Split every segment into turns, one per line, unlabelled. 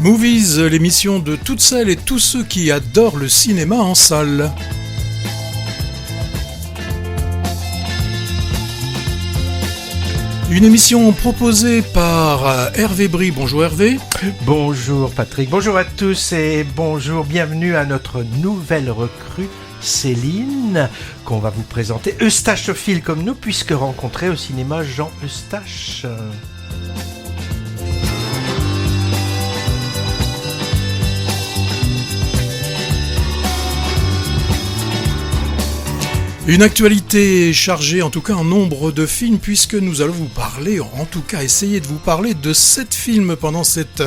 Movies, l'émission de toutes celles et tous ceux qui adorent le cinéma en salle. Une émission proposée par Hervé Brie. Bonjour Hervé.
Bonjour Patrick, bonjour à tous et bonjour, bienvenue à notre nouvelle recrue Céline, qu'on va vous présenter, eustachophile comme nous, puisque rencontré au cinéma Jean Eustache.
Une actualité chargée en tout cas en nombre de films, puisque nous allons vous parler, en tout cas essayer de vous parler de 7 films pendant cette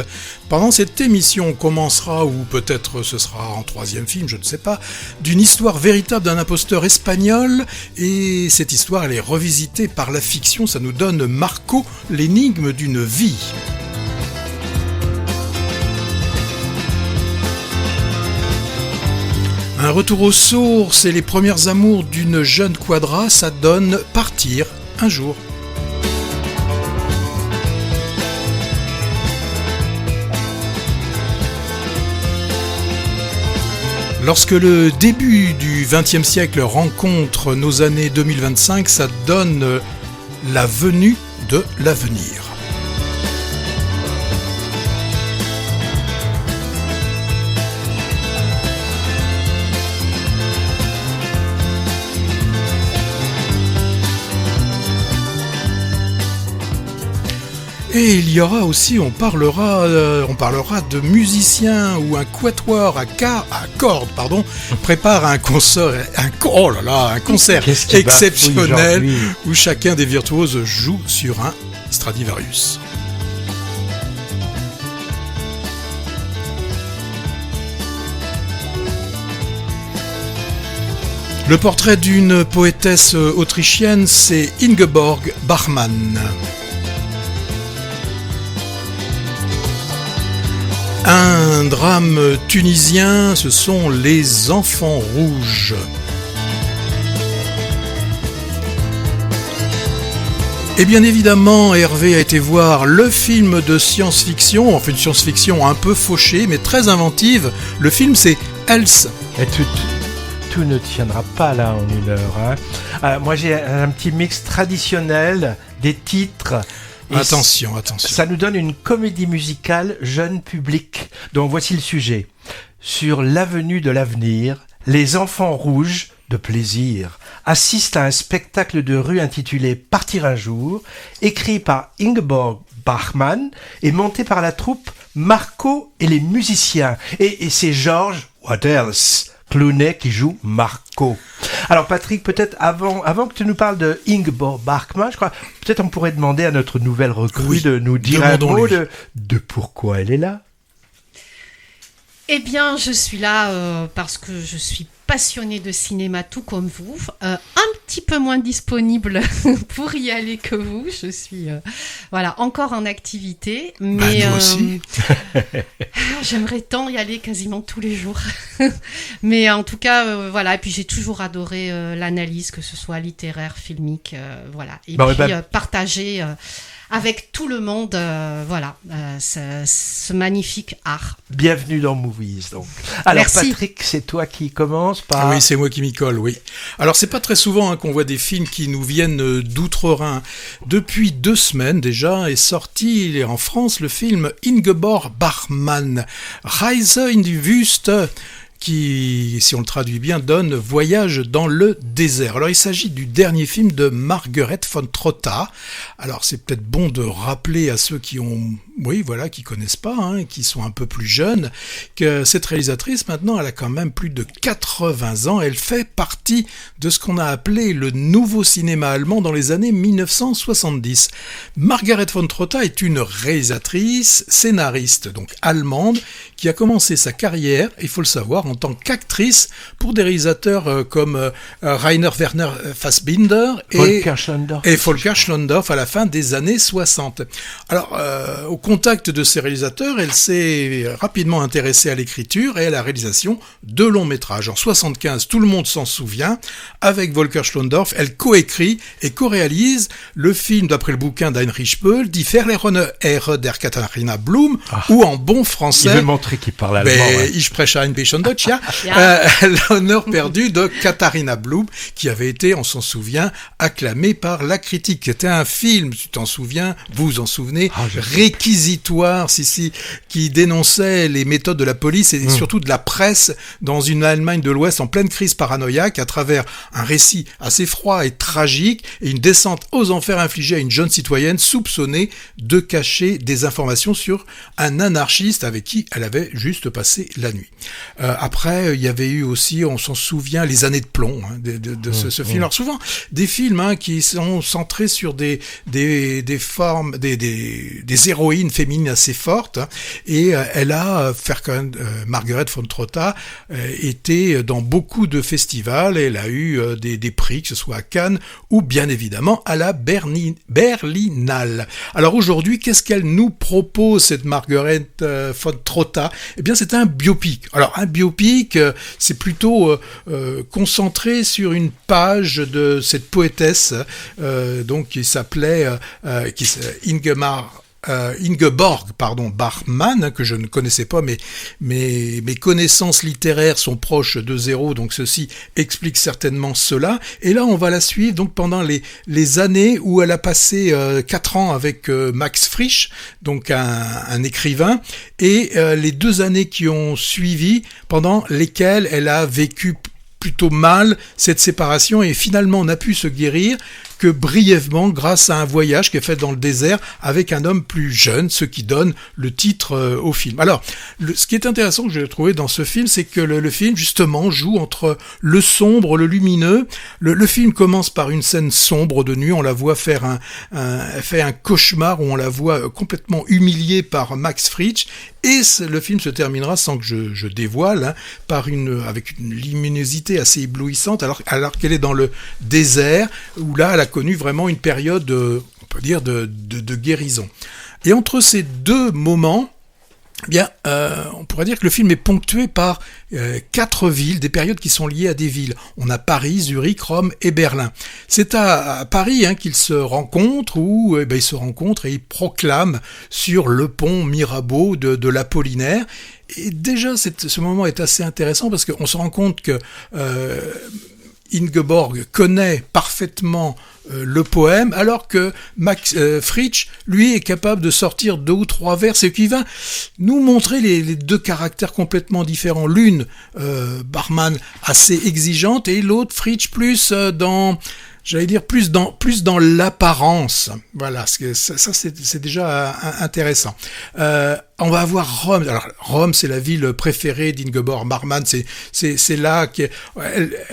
émission. On commencera, ou peut-être ce sera en 3e film, je ne sais pas, d'une histoire véritable d'un imposteur espagnol, et cette histoire elle est revisitée par la fiction, ça nous donne Marco, l'énigme d'une vie. Un retour aux sources et les premières amours d'une jeune quadra, ça donne Partir un jour. Lorsque le début du XXe siècle rencontre nos années 2025, ça donne La venue de l'avenir. Et il y aura aussi, on parlera de musiciens ou un quatuor à cordes, prépare un concert exceptionnel où chacun des virtuoses joue sur un Stradivarius. Le portrait d'une poétesse autrichienne, c'est Ingeborg Bachmann. Un drame tunisien, ce sont les enfants rouges. Et bien évidemment, Hervé a été voir le film de science-fiction, enfin une science-fiction un peu fauchée, mais très inventive. Le film, c'est Else.
Et tout ne tiendra pas là en une heure. Moi, j'ai un petit mix traditionnel des titres. Et
attention.
Ça nous donne une comédie musicale jeune public. Donc voici le sujet. Sur l'avenue de l'avenir, les enfants rouges de plaisir assistent à un spectacle de rue intitulé Partir un jour, écrit par Ingeborg Bachmann et monté par la troupe Marco et les musiciens. Et c'est George What else Clooney qui joue Marco. Alors Patrick, peut-être avant que tu nous parles de Ingeborg Bachmann, je crois, peut-être on pourrait demander à notre nouvelle recrue de nous dire un mot de pourquoi elle est là.
Eh bien, je suis là parce que je suis passionnée de cinéma tout comme vous, un petit peu moins disponible pour y aller que vous. Je suis encore en activité, mais
nous aussi.
J'aimerais tant y aller quasiment tous les jours. Mais en tout cas, et puis j'ai toujours adoré l'analyse, que ce soit littéraire, filmique, et partager avec tout le monde, ce magnifique art.
Bienvenue dans Movies, donc. Alors, merci. Patrick, c'est toi qui commence par...
Oui, c'est moi qui m'y colle, oui. Alors, c'est pas très souvent qu'on voit des films qui nous viennent d'outre-Rhin. Depuis 2 semaines déjà est sorti en France le film Ingeborg Bachmann, Reise in die Wüste, qui, si on le traduit bien, donne Voyage dans le désert. Alors il s'agit du dernier film de Margaret von Trotta. Alors c'est peut-être bon de rappeler à ceux qui connaissent pas, qui sont un peu plus jeunes, que cette réalisatrice maintenant elle a quand même plus de 80 ans. Elle fait partie de ce qu'on a appelé le nouveau cinéma allemand dans les années 1970. Margaret von Trotta est une réalisatrice, scénariste, donc allemande, qui a commencé sa carrière, il faut le savoir, en en tant qu'actrice pour des réalisateurs comme Rainer Werner Fassbinder et Volker Schlöndorff à la fin des années 60. Alors, au contact de ces réalisateurs, elle s'est rapidement intéressée à l'écriture et à la réalisation de longs métrages. En 75, tout le monde s'en souvient, avec Volker Schlöndorff, elle coécrit et co-réalise le film d'après le bouquin d'Heinrich Böll, Die verlorene Ehre der Katharina Blum, ou en bon français...
Il veut montrer qu'il parle allemand.
Ich spreche ein bisschen Deutsch, ja. L'honneur perdu de Katharina Blum, qui avait été, on s'en souvient, acclamé par la critique. C'était un film, tu t'en souviens, vous vous en souvenez, réquisitoire, qui dénonçait les méthodes de la police et surtout de la presse dans une Allemagne de l'Ouest en pleine crise paranoïaque à travers un récit assez froid et tragique et une descente aux enfers infligée à une jeune citoyenne soupçonnée de cacher des informations sur un anarchiste avec qui elle avait juste passé la nuit. Après, il y avait eu aussi, on s'en souvient, Les années de plomb de ce film. Alors souvent, des films qui sont centrés sur des formes, des héroïnes féminines assez fortes. Et elle a, Margaret von Trotta, été dans beaucoup de festivals. Et elle a eu des prix, que ce soit à Cannes ou bien évidemment à la Berlinale. Alors aujourd'hui, qu'est-ce qu'elle nous propose, cette Margaret von Trotta? Eh bien, c'est un biopic. Alors, un biopic, c'est plutôt concentré sur une page de cette poétesse, donc qui s'appelait Ingeborg Bachmann, que je ne connaissais pas, mais mes connaissances littéraires sont proches de zéro, donc ceci explique certainement cela. Et là, on va la suivre donc pendant les années où elle a passé 4 ans avec Max Frisch, donc un écrivain, et les 2 années qui ont suivi, pendant lesquelles elle a vécu plutôt mal cette séparation et finalement n'a pu se guérir que brièvement grâce à un voyage qui est fait dans le désert avec un homme plus jeune, ce qui donne le titre au film. Alors, ce qui est intéressant que j'ai trouvé dans ce film, c'est que le film justement joue entre le sombre, le lumineux. Le film commence par une scène sombre de nuit, on la voit faire un cauchemar où on la voit complètement humiliée par Max Frisch, et le film se terminera sans que je dévoile, avec une luminosité assez éblouissante, alors qu'elle est dans le désert, où là elle a connu vraiment une période, on peut dire, de guérison. Et entre ces 2 moments, eh bien, on pourrait dire que le film est ponctué par 4 villes, des périodes qui sont liées à des villes. On a Paris, Zurich, Rome et Berlin. C'est à Paris qu'ils se rencontrent, où ils se rencontrent et ils proclament sur le pont Mirabeau de l'Apollinaire. Et déjà, ce moment est assez intéressant parce qu'on se rend compte que Ingeborg connaît parfaitement le poème, alors que Max Frisch, lui, est capable de sortir 2 ou 3 vers, et qui va nous montrer les 2 caractères complètement différents. L'une, Bachmann, assez exigeante, et l'autre, Frisch, plus dans l'apparence. Voilà, ça c'est déjà intéressant. On va avoir Rome. Alors Rome, c'est la ville préférée d'Ingeborg Bachmann. C'est là qu'elle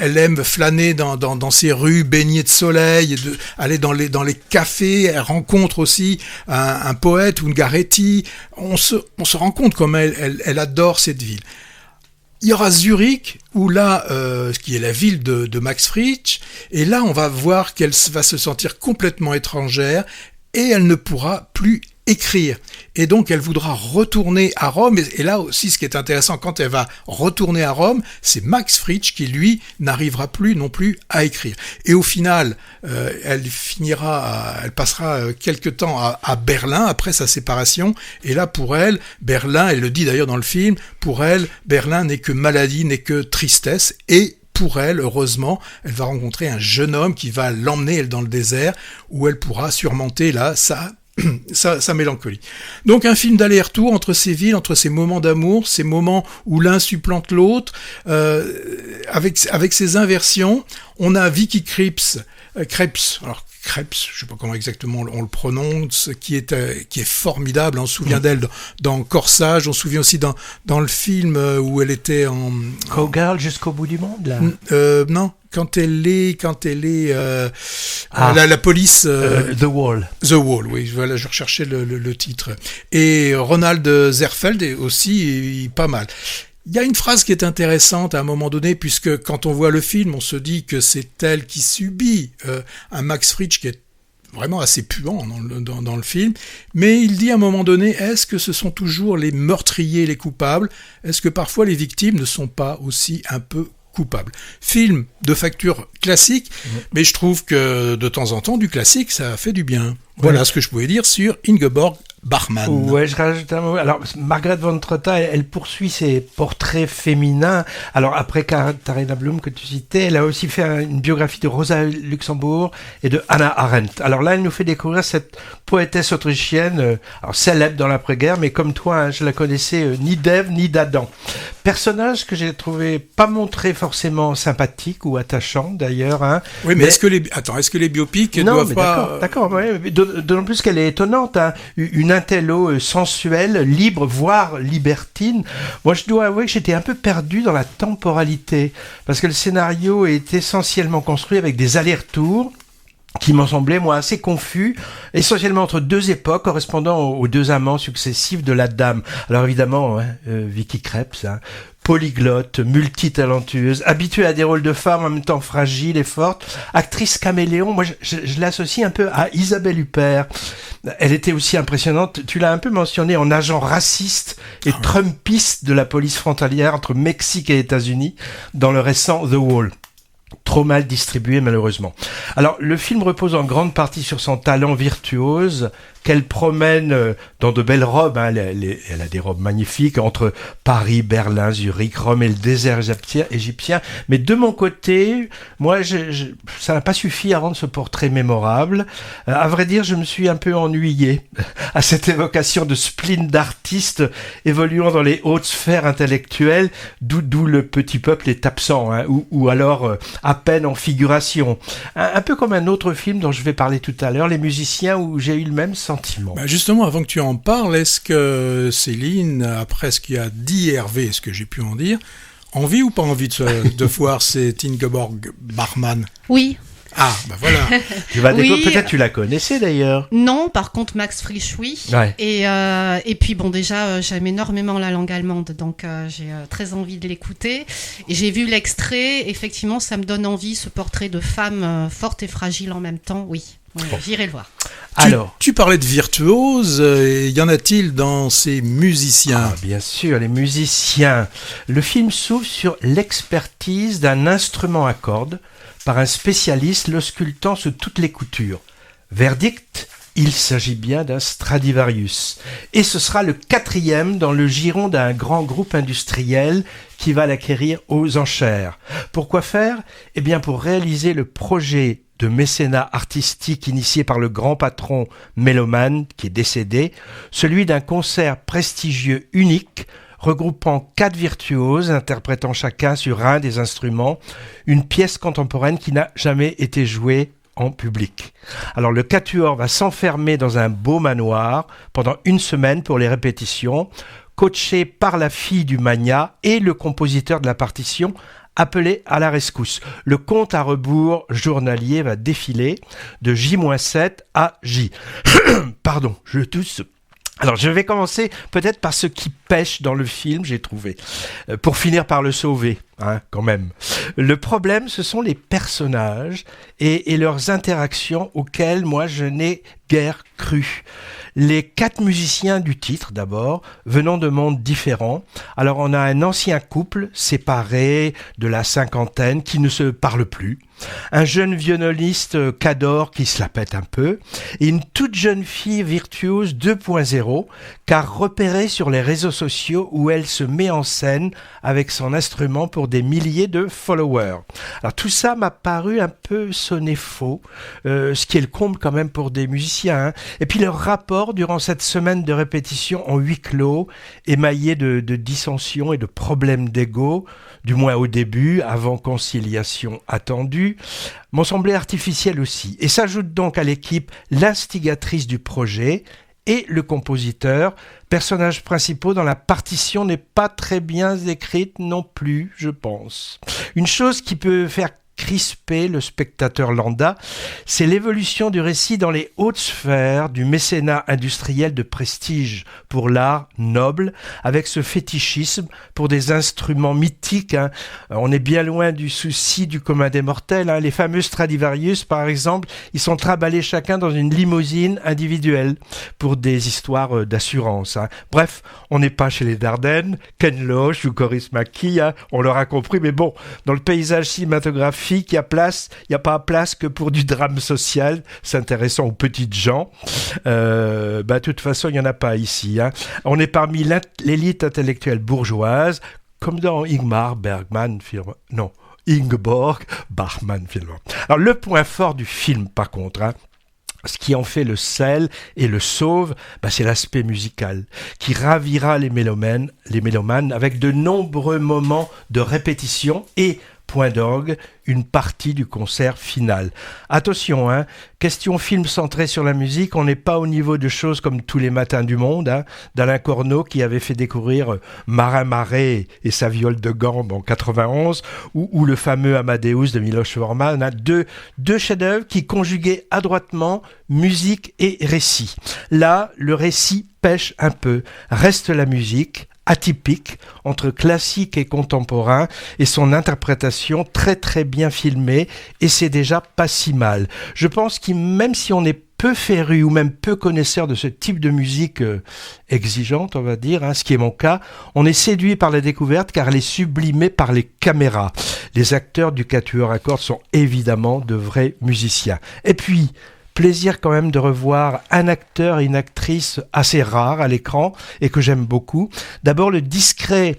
aime flâner dans ces rues baignées de soleil, aller dans les cafés. Elle rencontre aussi un poète, Ungaretti. On se rend compte comme elle adore cette ville. Il y aura Zurich, où là, qui est la ville de Max Frisch, et là, on va voir qu'elle va se sentir complètement étrangère, et elle ne pourra plus écrire. Et donc, elle voudra retourner à Rome, et là aussi, ce qui est intéressant, quand elle va retourner à Rome, c'est Max Frisch qui, lui, n'arrivera plus non plus à écrire. Et au final, elle passera quelque temps à Berlin, après sa séparation, et là, pour elle, Berlin, elle le dit d'ailleurs dans le film, pour elle, Berlin n'est que maladie, n'est que tristesse, et pour elle, heureusement, elle va rencontrer un jeune homme qui va l'emmener, elle, dans le désert, où elle pourra surmonter, là, sa mélancolie. Donc un film d'aller-retour entre ces villes, entre ces moments d'amour, ces moments où l'un supplante l'autre, avec ces inversions. On a Vicky Krieps, alors Krebs, je sais pas comment exactement on le prononce, qui est formidable. On se souvient d'elle dans Corsage. On se souvient aussi dans le film où elle était en
Cowgirl jusqu'au bout du monde, là.
Non. Quand elle est la police.
The Wall.
The Wall, oui. Voilà, je recherchais le titre. Et Ronald Zerfeld est aussi pas mal. Il y a une phrase qui est intéressante à un moment donné, puisque quand on voit le film, on se dit que c'est elle qui subit un Max Frisch qui est vraiment assez puant dans le film, mais il dit à un moment donné, est-ce que ce sont toujours les meurtriers les coupables ? Est-ce que parfois les victimes ne sont pas aussi un peu coupables ? Film de facture classique, mais je trouve que de temps en temps, du classique, ça fait du bien. Voilà ce que je pouvais dire sur Ingeborg Bachmann.
Ouais, je rajoute un mot. Alors, Margaret von Trotta, elle poursuit ses portraits féminins. Alors, après Katharina Blum que tu citais, elle a aussi fait une biographie de Rosa Luxembourg et de Hannah Arendt. Alors là, elle nous fait découvrir cette poétesse autrichienne, alors célèbre dans l'après-guerre, mais comme toi, je la connaissais ni d'Ève ni d'Adam. Personnage que j'ai trouvé pas montré forcément sympathique ou attachant, d'ailleurs. Hein.
Oui, mais est-ce que les biopics
non,
doivent
mais
pas...
D'accord, ouais. D'autant plus qu'elle est étonnante, hein. Une intello sensuelle, libre, voire libertine. Moi, je dois avouer que j'étais un peu perdu dans la temporalité, parce que le scénario est essentiellement construit avec des allers-retours qui m'en semblaient, moi, assez confus, essentiellement entre deux époques correspondant aux deux amants successifs de la dame. Alors évidemment, Vicky Krieps, polyglotte, multitalentueuse, habituée à des rôles de femme en même temps fragile et forte, actrice caméléon, moi je l'associe un peu à Isabelle Huppert. Elle était aussi impressionnante, tu l'as un peu mentionné, en agent raciste et trumpiste de la police frontalière entre Mexique et États-Unis dans le récent The Wall. Trop mal distribué malheureusement. Alors le film repose en grande partie sur son talent virtuose qu'elle promène dans de belles robes. Hein. Elle a des robes magnifiques entre Paris, Berlin, Zurich, Rome et le désert égyptien. Mais de mon côté, moi, ça n'a pas suffi à rendre ce portrait mémorable. À vrai dire, je me suis un peu ennuyé à cette évocation de spleen d'artistes évoluant dans les hautes sphères intellectuelles, d'où le petit peuple est absent, hein, ou alors à peine en figuration. Un peu comme un autre film dont je vais parler tout à l'heure, Les Musiciens, où j'ai eu le même sentiment.
Justement, avant que tu en parles, est-ce que Céline, après ce qu'il a dit Hervé, ce que j'ai pu en dire, envie ou pas envie de voir cette Ingeborg Bachmann ?
Oui.
Ah, bah voilà.
Peut-être tu la connaissais d'ailleurs.
Non, par contre Max Frisch, oui.
Ouais.
Et puis bon, déjà j'aime énormément la langue allemande, donc j'ai très envie de l'écouter. Et j'ai vu l'extrait, effectivement, ça me donne envie, ce portrait de femme forte et fragile en même temps. Oui, j'irai le voir.
Alors,
tu parlais de virtuoses, y en a-t-il dans ces musiciens ?
Bien sûr, les musiciens. Le film s'ouvre sur l'expertise d'un instrument à cordes par un spécialiste l'auscultant sous toutes les coutures. Verdict, il s'agit bien d'un Stradivarius. Et ce sera le 4e dans le giron d'un grand groupe industriel qui va l'acquérir aux enchères. Pourquoi faire ? Eh bien, pour réaliser le projet de mécénat artistique initié par le grand patron mélomane qui est décédé, celui d'un concert prestigieux unique regroupant 4 virtuoses interprétant chacun sur un des instruments une pièce contemporaine qui n'a jamais été jouée en public. Alors le quatuor va s'enfermer dans un beau manoir pendant 1 semaine pour les répétitions, coaché par la fille du magnat et le compositeur de la partition, appelé à la rescousse. Le compte à rebours journalier va défiler de J-7 à J. Pardon, je tousse. Alors, je vais commencer peut-être par ce qui pêche dans le film, j'ai trouvé, pour finir par le sauver, hein, quand même. Le problème, ce sont les personnages et leurs interactions auxquelles moi je n'ai guère cru. Les 4 musiciens du titre, d'abord, venant de mondes différents. Alors, on a un ancien couple séparé de la cinquantaine qui ne se parle plus. Un jeune violoniste qu'adore qui se la pète un peu. Et une toute jeune fille virtuose 2.0, car repérée sur les réseaux sociaux où elle se met en scène avec son instrument pour des milliers de followers. Alors, tout ça m'a paru un peu sonner faux, ce qui est le comble quand même pour des musiciens. Hein. Et puis, leur rapport durant cette semaine de répétition en huis clos, émaillé de dissensions et de problèmes d'ego, du moins au début, avant conciliation attendue, m'ont semblé artificiel aussi. Et s'ajoute donc à l'équipe l'instigatrice du projet et le compositeur. Personnages principaux dans la partition n'est pas très bien écrite non plus, je pense. Une chose qui peut faire crisper le spectateur lambda, c'est l'évolution du récit dans les hautes sphères du mécénat industriel de prestige pour l'art noble, avec ce fétichisme pour des instruments mythiques. On est bien loin du souci du commun des mortels. Les fameux Stradivarius, par exemple, ils sont trimballés chacun dans une limousine individuelle pour des histoires d'assurance. Bref, on n'est pas chez les Dardenne, Ken Loach ou Coris McKee, on l'aura compris, mais bon, dans le paysage cinématographique, il n'y a pas place que pour du drame social s'intéressant aux petites gens. De toute façon, il n'y en a pas ici. On est parmi l'élite intellectuelle bourgeoise, comme dans Ingeborg Bachmann film. Alors, le point fort du film, par contre, ce qui en fait le sel et le sauve, c'est l'aspect musical, qui ravira les mélomanes avec de nombreux moments de répétition et, point d'orgue, une partie du concert final. Attention, question film centré sur la musique, on n'est pas au niveau de choses comme Tous les matins du monde, d'Alain Corneau qui avait fait découvrir Marin Marais et sa viole de gambe en 91, ou le fameux Amadeus de Miloš Forman, deux chefs-d'œuvre qui conjuguaient adroitement musique et récit. Là, le récit pêche un peu, reste la musique, atypique entre classique et contemporain, et son interprétation très très bien filmée, et c'est déjà pas si mal. Je pense que même si on est peu féru ou même peu connaisseur de ce type de musique exigeante, on va dire, ce qui est mon cas, on est séduit par la découverte car elle est sublimée par les caméras. Les acteurs du Quatuor à cordes sont évidemment de vrais musiciens. Et puis, plaisir quand même de revoir un acteur et une actrice assez rares à l'écran et que j'aime beaucoup. D'abord le discret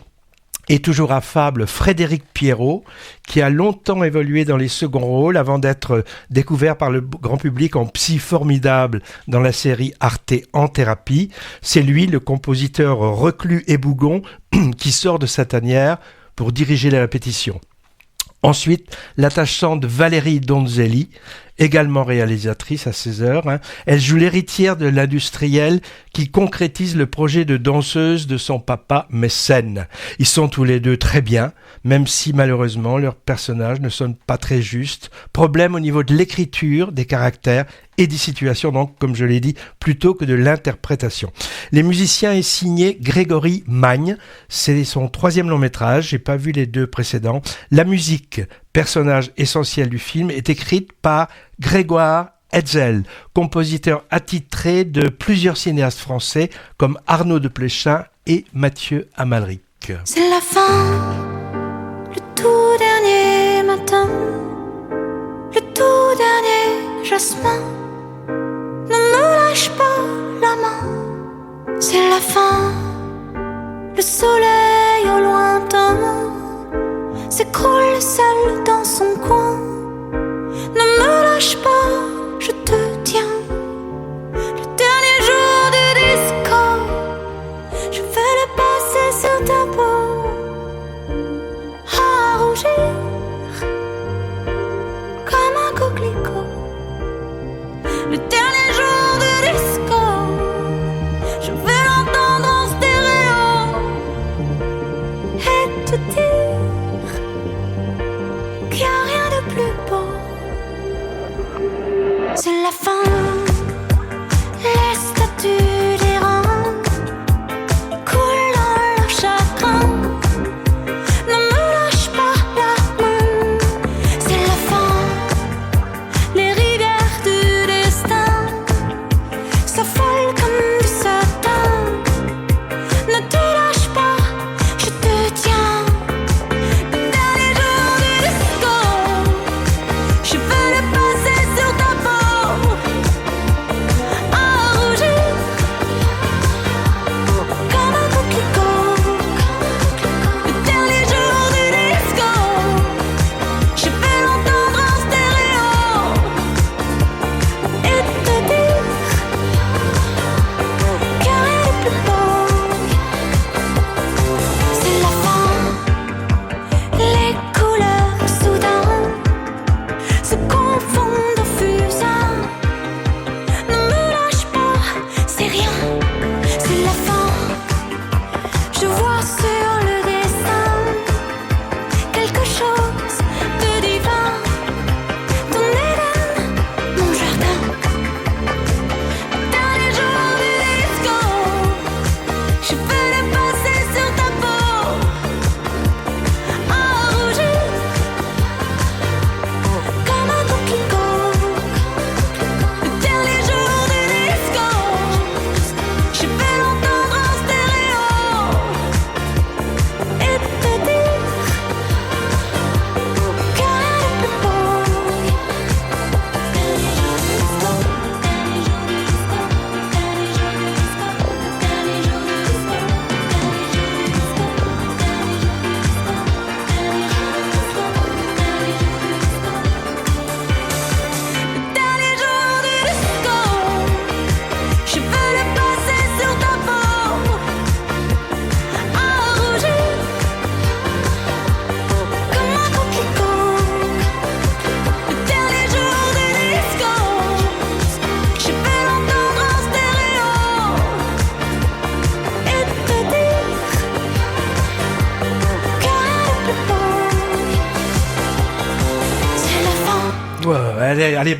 et toujours affable Frédéric Pierrot, qui a longtemps évolué dans les seconds rôles avant d'être découvert par le grand public en psy formidable dans la série Arte en thérapie. C'est lui, le compositeur reclus et bougon, qui sort de sa tanière pour diriger les répétitions. Ensuite, l'attachante Valérie Donzelli, également réalisatrice à 16h. Elle joue l'héritière de l'industriel qui concrétise le projet de danseuse de son papa mécène. Ils sont tous les deux très bien, même si malheureusement leurs personnages ne sonnent pas très justes. Problème au niveau de l'écriture, des caractères et des situations, donc, comme je l'ai dit, plutôt que de l'interprétation. Les musiciens est signé Grégory Magne. C'est son 3e long métrage. J'ai pas vu les 2 précédents. La musique, personnage essentiel du film, est écrite par Grégoire Hetzel, compositeur attitré de plusieurs cinéastes français comme Arnaud de Pléchin et Mathieu Amalric.
C'est la fin, le tout dernier matin, le tout dernier jasmin. Ne me lâche pas la main, c'est la fin, le soleil au lointain s'écroule seul dans son coin. Ne me lâche pas, je te tiens. Le dernier jour du disco, je vais le passer sur ta peau, à rougir comme un coquelicot. Le dernier jour du disco, je vais l'entendre en stéréo et te dire qu'il n'y a rien de plus beau. C'est la fin, les statues d'Iran coulent dans leur chagrin. Ne me lâche pas la main, c'est la fin, les rivières du destin s'affolent comme du satin. Ne te lâche pas, je te tiens. Le dernier jour du disco, je veux le passer sur ta peau,
Allez,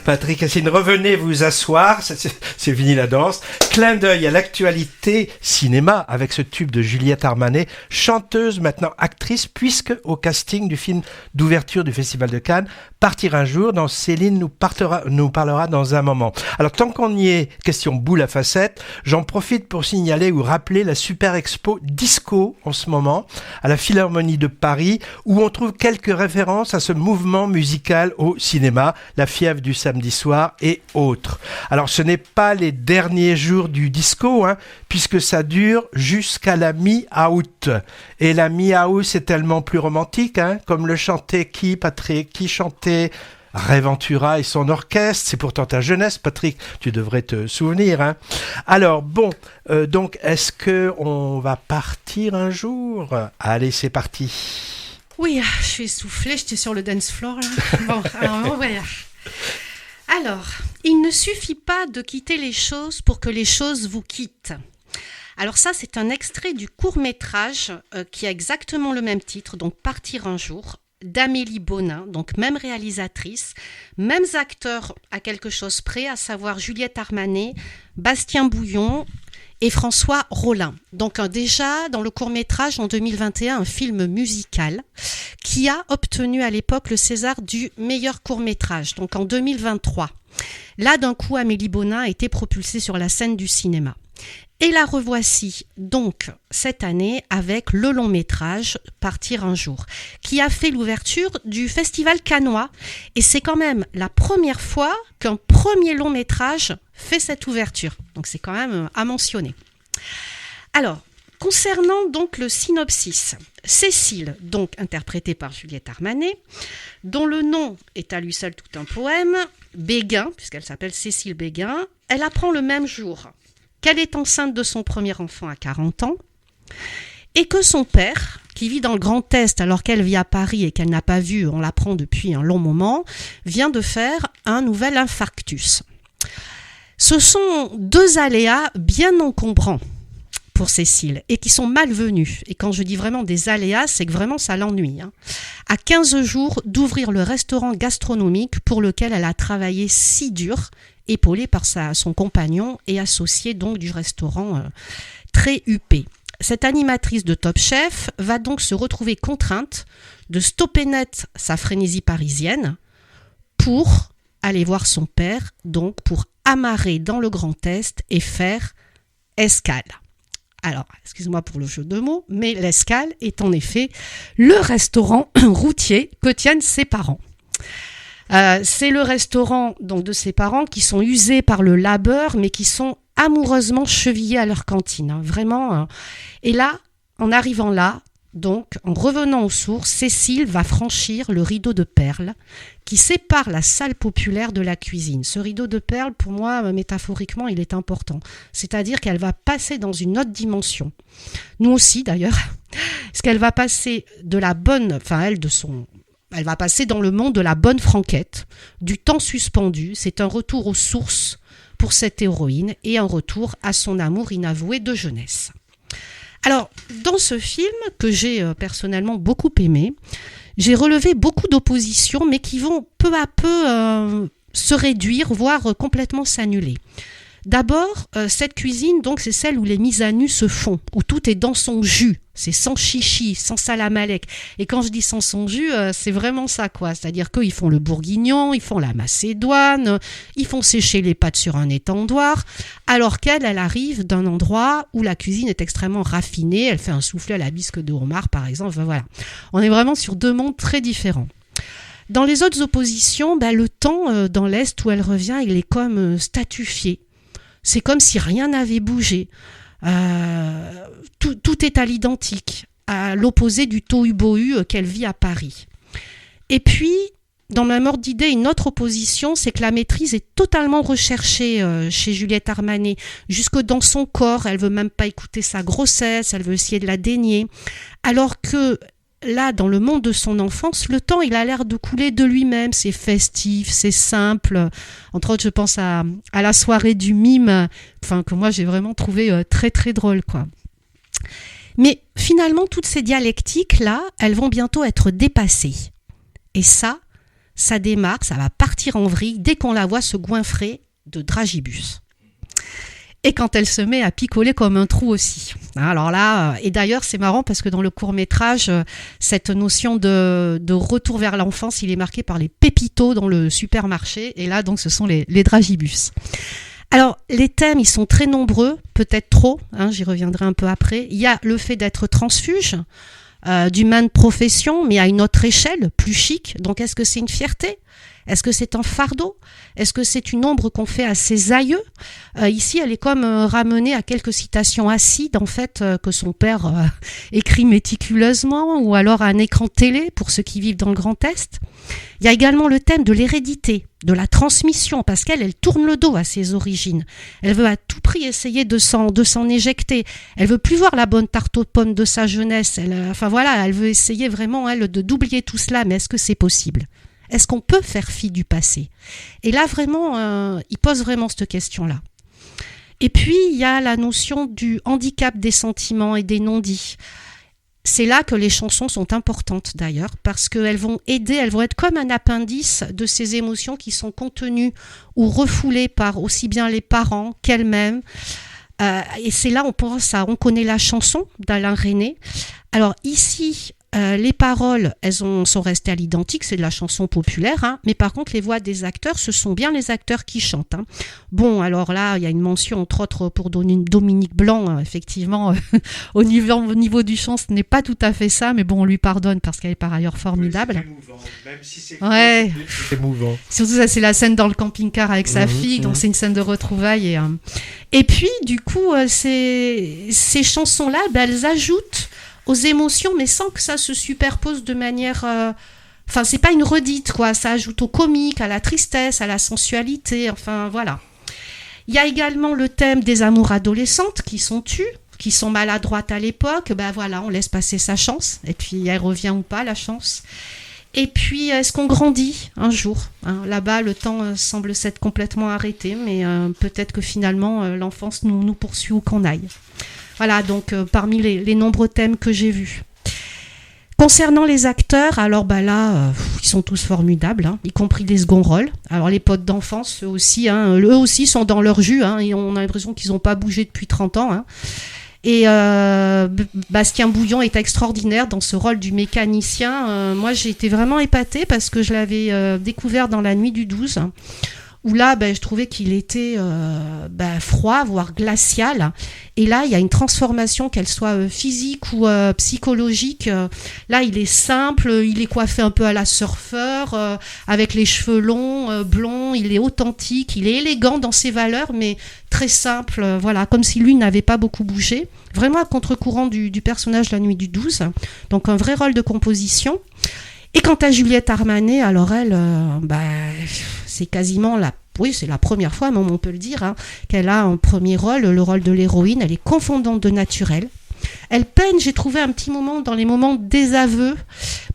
Patrick Cassine, revenez vous asseoir, c'est fini la danse. Clin d'œil à l'actualité cinéma avec ce tube de Juliette Armanet, chanteuse, maintenant actrice, puisque au casting du film d'ouverture du Festival de Cannes, Partir un jour, dont Céline nous parlera dans un moment. Alors tant qu'on y est, question boule à facettes, j'en profite pour signaler ou rappeler la super expo Disco en ce moment, à la Philharmonie de Paris, où on trouve quelques références à ce mouvement musical au cinéma, La fièvre du samedi soir et autres. Alors ce n'est pas les derniers jours du disco, puisque ça dure jusqu'à la mi-août. Et la mi-août, c'est tellement plus romantique, comme le chantait qui, Patrick? Qui chantait Ray Ventura et son orchestre? C'est pourtant ta jeunesse, Patrick, tu devrais te souvenir. Alors bon, donc est-ce qu'on va partir un jour? Allez, c'est parti.
Oui, je suis essoufflée, j'étais sur le dance floor là. Bon, alors voilà. Alors, il ne suffit pas de quitter les choses pour que les choses vous quittent. Alors ça, c'est un extrait du court-métrage qui a exactement le même titre, donc Partir un jour, d'Amélie Bonin, donc même réalisatrice, mêmes acteurs à quelque chose près, à savoir Juliette Armanet, Bastien Bouillon et François Rollin. Donc déjà, dans le court-métrage en 2021, un film musical qui a obtenu à l'époque le César du meilleur court-métrage, donc en 2023. Là, d'un coup, Amélie Bonin a été propulsée sur la scène du cinéma. Et la revoici donc cette année avec le long métrage Partir un jour, qui a fait l'ouverture du Festival cannois. Et c'est quand même la première fois qu'un premier long métrage fait cette ouverture. Donc c'est quand même à mentionner. Alors, concernant donc le synopsis, Cécile, donc interprétée par Juliette Armanet, dont le nom est à lui seul tout un poème, Béguin, puisqu'elle s'appelle Cécile Béguin, elle apprend le même jour qu'elle est enceinte de son premier enfant à 40 ans et que son père, qui vit dans le Grand Est alors qu'elle vit à Paris et qu'elle n'a pas vu, on l'apprend depuis un long moment, vient de faire un nouvel infarctus. Ce sont deux aléas bien encombrants pour Cécile et qui sont malvenus. Et quand je dis vraiment des aléas, c'est que vraiment ça l'ennuie. À 15 jours d'ouvrir le restaurant gastronomique pour lequel elle a travaillé si dur, épaulée par son compagnon et associée donc du restaurant très huppé. Cette animatrice de Top Chef va donc se retrouver contrainte de stopper net sa frénésie parisienne pour aller voir son père, donc pour amarrer dans le Grand Est et faire escale. Alors, excuse-moi pour le jeu de mots, mais l'escale est en effet le restaurant routier que tiennent ses parents. C'est le restaurant donc de ses parents qui sont usés par le labeur, mais qui sont amoureusement chevillés à leur cantine. Vraiment. Et là, en arrivant là, donc en revenant aux sources, Cécile va franchir le rideau de perles qui sépare la salle populaire de la cuisine. Ce rideau de perles, pour moi, métaphoriquement, il est important. C'est-à-dire qu'elle va passer dans une autre dimension. Nous aussi, d'ailleurs, parce qu'elle va passer de la bonne, elle va passer dans le monde de la bonne franquette, du temps suspendu. C'est un retour aux sources pour cette héroïne et un retour à son amour inavoué de jeunesse. Alors, dans ce film, que j'ai personnellement beaucoup aimé, j'ai relevé beaucoup d'oppositions, mais qui vont peu à peu se réduire, voire complètement s'annuler. D'abord, cette cuisine, donc, c'est celle où les mises à nu se font, où tout est dans son jus. C'est sans chichi, sans salam-alek. Et quand je dis sans son jus, c'est vraiment ça, quoi. C'est-à-dire qu'ils font le bourguignon, ils font la macédoine, ils font sécher les pâtes sur un étendoir, alors qu'elle arrive d'un endroit où la cuisine est extrêmement raffinée. Elle fait un soufflé à la bisque de homard, par exemple. Enfin, voilà. On est vraiment sur deux mondes très différents. Dans les autres oppositions, le temps dans l'Est où elle revient, il est comme statufié. C'est comme si rien n'avait bougé. Tout est à l'identique, à l'opposé du tohu-bohu qu'elle vit à Paris. Et puis, dans ma mort d'idée, une autre opposition, c'est que la maîtrise est totalement recherchée chez Juliette Armanet. Jusque dans son corps, elle veut même pas écouter sa grossesse, elle veut essayer de la dénier. Alors que là, dans le monde de son enfance, le temps, il a l'air de couler de lui-même. C'est festif, c'est simple. Entre autres, je pense à la soirée du mime, que moi, j'ai vraiment trouvé très, très drôle, quoi. Mais finalement, toutes ces dialectiques-là, elles vont bientôt être dépassées. Et ça ça démarre, ça va partir en vrille dès qu'on la voit se goinfrer de dragibus. Et quand elle se met à picoler comme un trou aussi. Alors là, et d'ailleurs c'est marrant parce que dans le court-métrage, cette notion de retour vers l'enfance, il est marqué par les pépitos dans le supermarché. Et là, donc, ce sont les dragibus. Alors, les thèmes, ils sont très nombreux, peut-être trop, j'y reviendrai un peu après. Il y a le fait d'être transfuge, d'humaine profession, mais à une autre échelle, plus chic. Donc, est-ce que c'est une fierté ? Est-ce que c'est un fardeau ? Est-ce que c'est une ombre qu'on fait à ses aïeux ? Ici, elle est comme ramenée à quelques citations acides, en fait, que son père écrit méticuleusement, ou alors à un écran télé, pour ceux qui vivent dans le Grand Est. Il y a également le thème de l'hérédité, de la transmission, parce qu'elle tourne le dos à ses origines. Elle veut à tout prix essayer de s'en éjecter. Elle veut plus voir la bonne tarte aux pommes de sa jeunesse. Elle veut essayer vraiment, d'oublier tout cela, mais est-ce que c'est possible ? Est-ce qu'on peut faire fi du passé ? Et là, vraiment, il pose vraiment cette question-là. Et puis, il y a la notion du handicap des sentiments et des non-dits. C'est là que les chansons sont importantes d'ailleurs, parce qu'elles vont aider, elles vont être comme un appendice de ces émotions qui sont contenues ou refoulées par aussi bien les parents qu'elles-mêmes. Et c'est là, on connaît la chanson d'Alain Resnais. Alors ici, les paroles, sont restées à l'identique, c'est de la chanson populaire, mais par contre les voix des acteurs, ce sont bien les acteurs qui chantent. Bon, alors là, il y a une mention entre autres pour Dominique Blanc, effectivement, au niveau du chant, ce n'est pas tout à fait ça, mais bon, on lui pardonne parce qu'elle est par ailleurs formidable.
C'est émouvant, même si c'est
c'est
émouvant.
Surtout ça, c'est la scène dans le camping-car avec sa fille, donc c'est une scène de retrouvailles. Et puis, du coup, ces chansons-là, elles ajoutent aux émotions, mais sans que ça se superpose de manière... c'est pas une redite, quoi. Ça ajoute au comique, à la tristesse, à la sensualité, voilà. Il y a également le thème des amours adolescentes qui sont tues, qui sont maladroites à l'époque. On laisse passer sa chance, et puis elle revient ou pas, la chance. Et puis, est-ce qu'on grandit un jour ? Là-bas, le temps semble s'être complètement arrêté, mais peut-être que finalement, l'enfance nous poursuit où qu'on aille. Voilà, donc parmi les nombreux thèmes que j'ai vus. Concernant les acteurs, alors ils sont tous formidables, y compris les seconds rôles. Alors les potes d'enfance, eux aussi sont dans leur jus, et on a l'impression qu'ils n'ont pas bougé depuis 30 ans. Et Bastien Bouillon est extraordinaire dans ce rôle du mécanicien. Moi, j'ai été vraiment épatée parce que je l'avais découvert dans La Nuit du 12. Où là, je trouvais qu'il était froid, voire glacial. Et là, il y a une transformation, qu'elle soit physique ou psychologique. Là, il est simple, il est coiffé un peu à la surfeur, avec les cheveux longs, blonds, il est authentique, il est élégant dans ses valeurs, mais très simple, comme si lui n'avait pas beaucoup bougé. Vraiment à contre-courant du personnage La Nuit du 12. Donc un vrai rôle de composition. Et quant à Juliette Armanet, alors elle, c'est quasiment c'est la première fois, même on peut le dire, qu'elle a un premier rôle, le rôle de l'héroïne. Elle est confondante de naturel. Elle peine, j'ai trouvé un petit moment dans les moments de désaveu,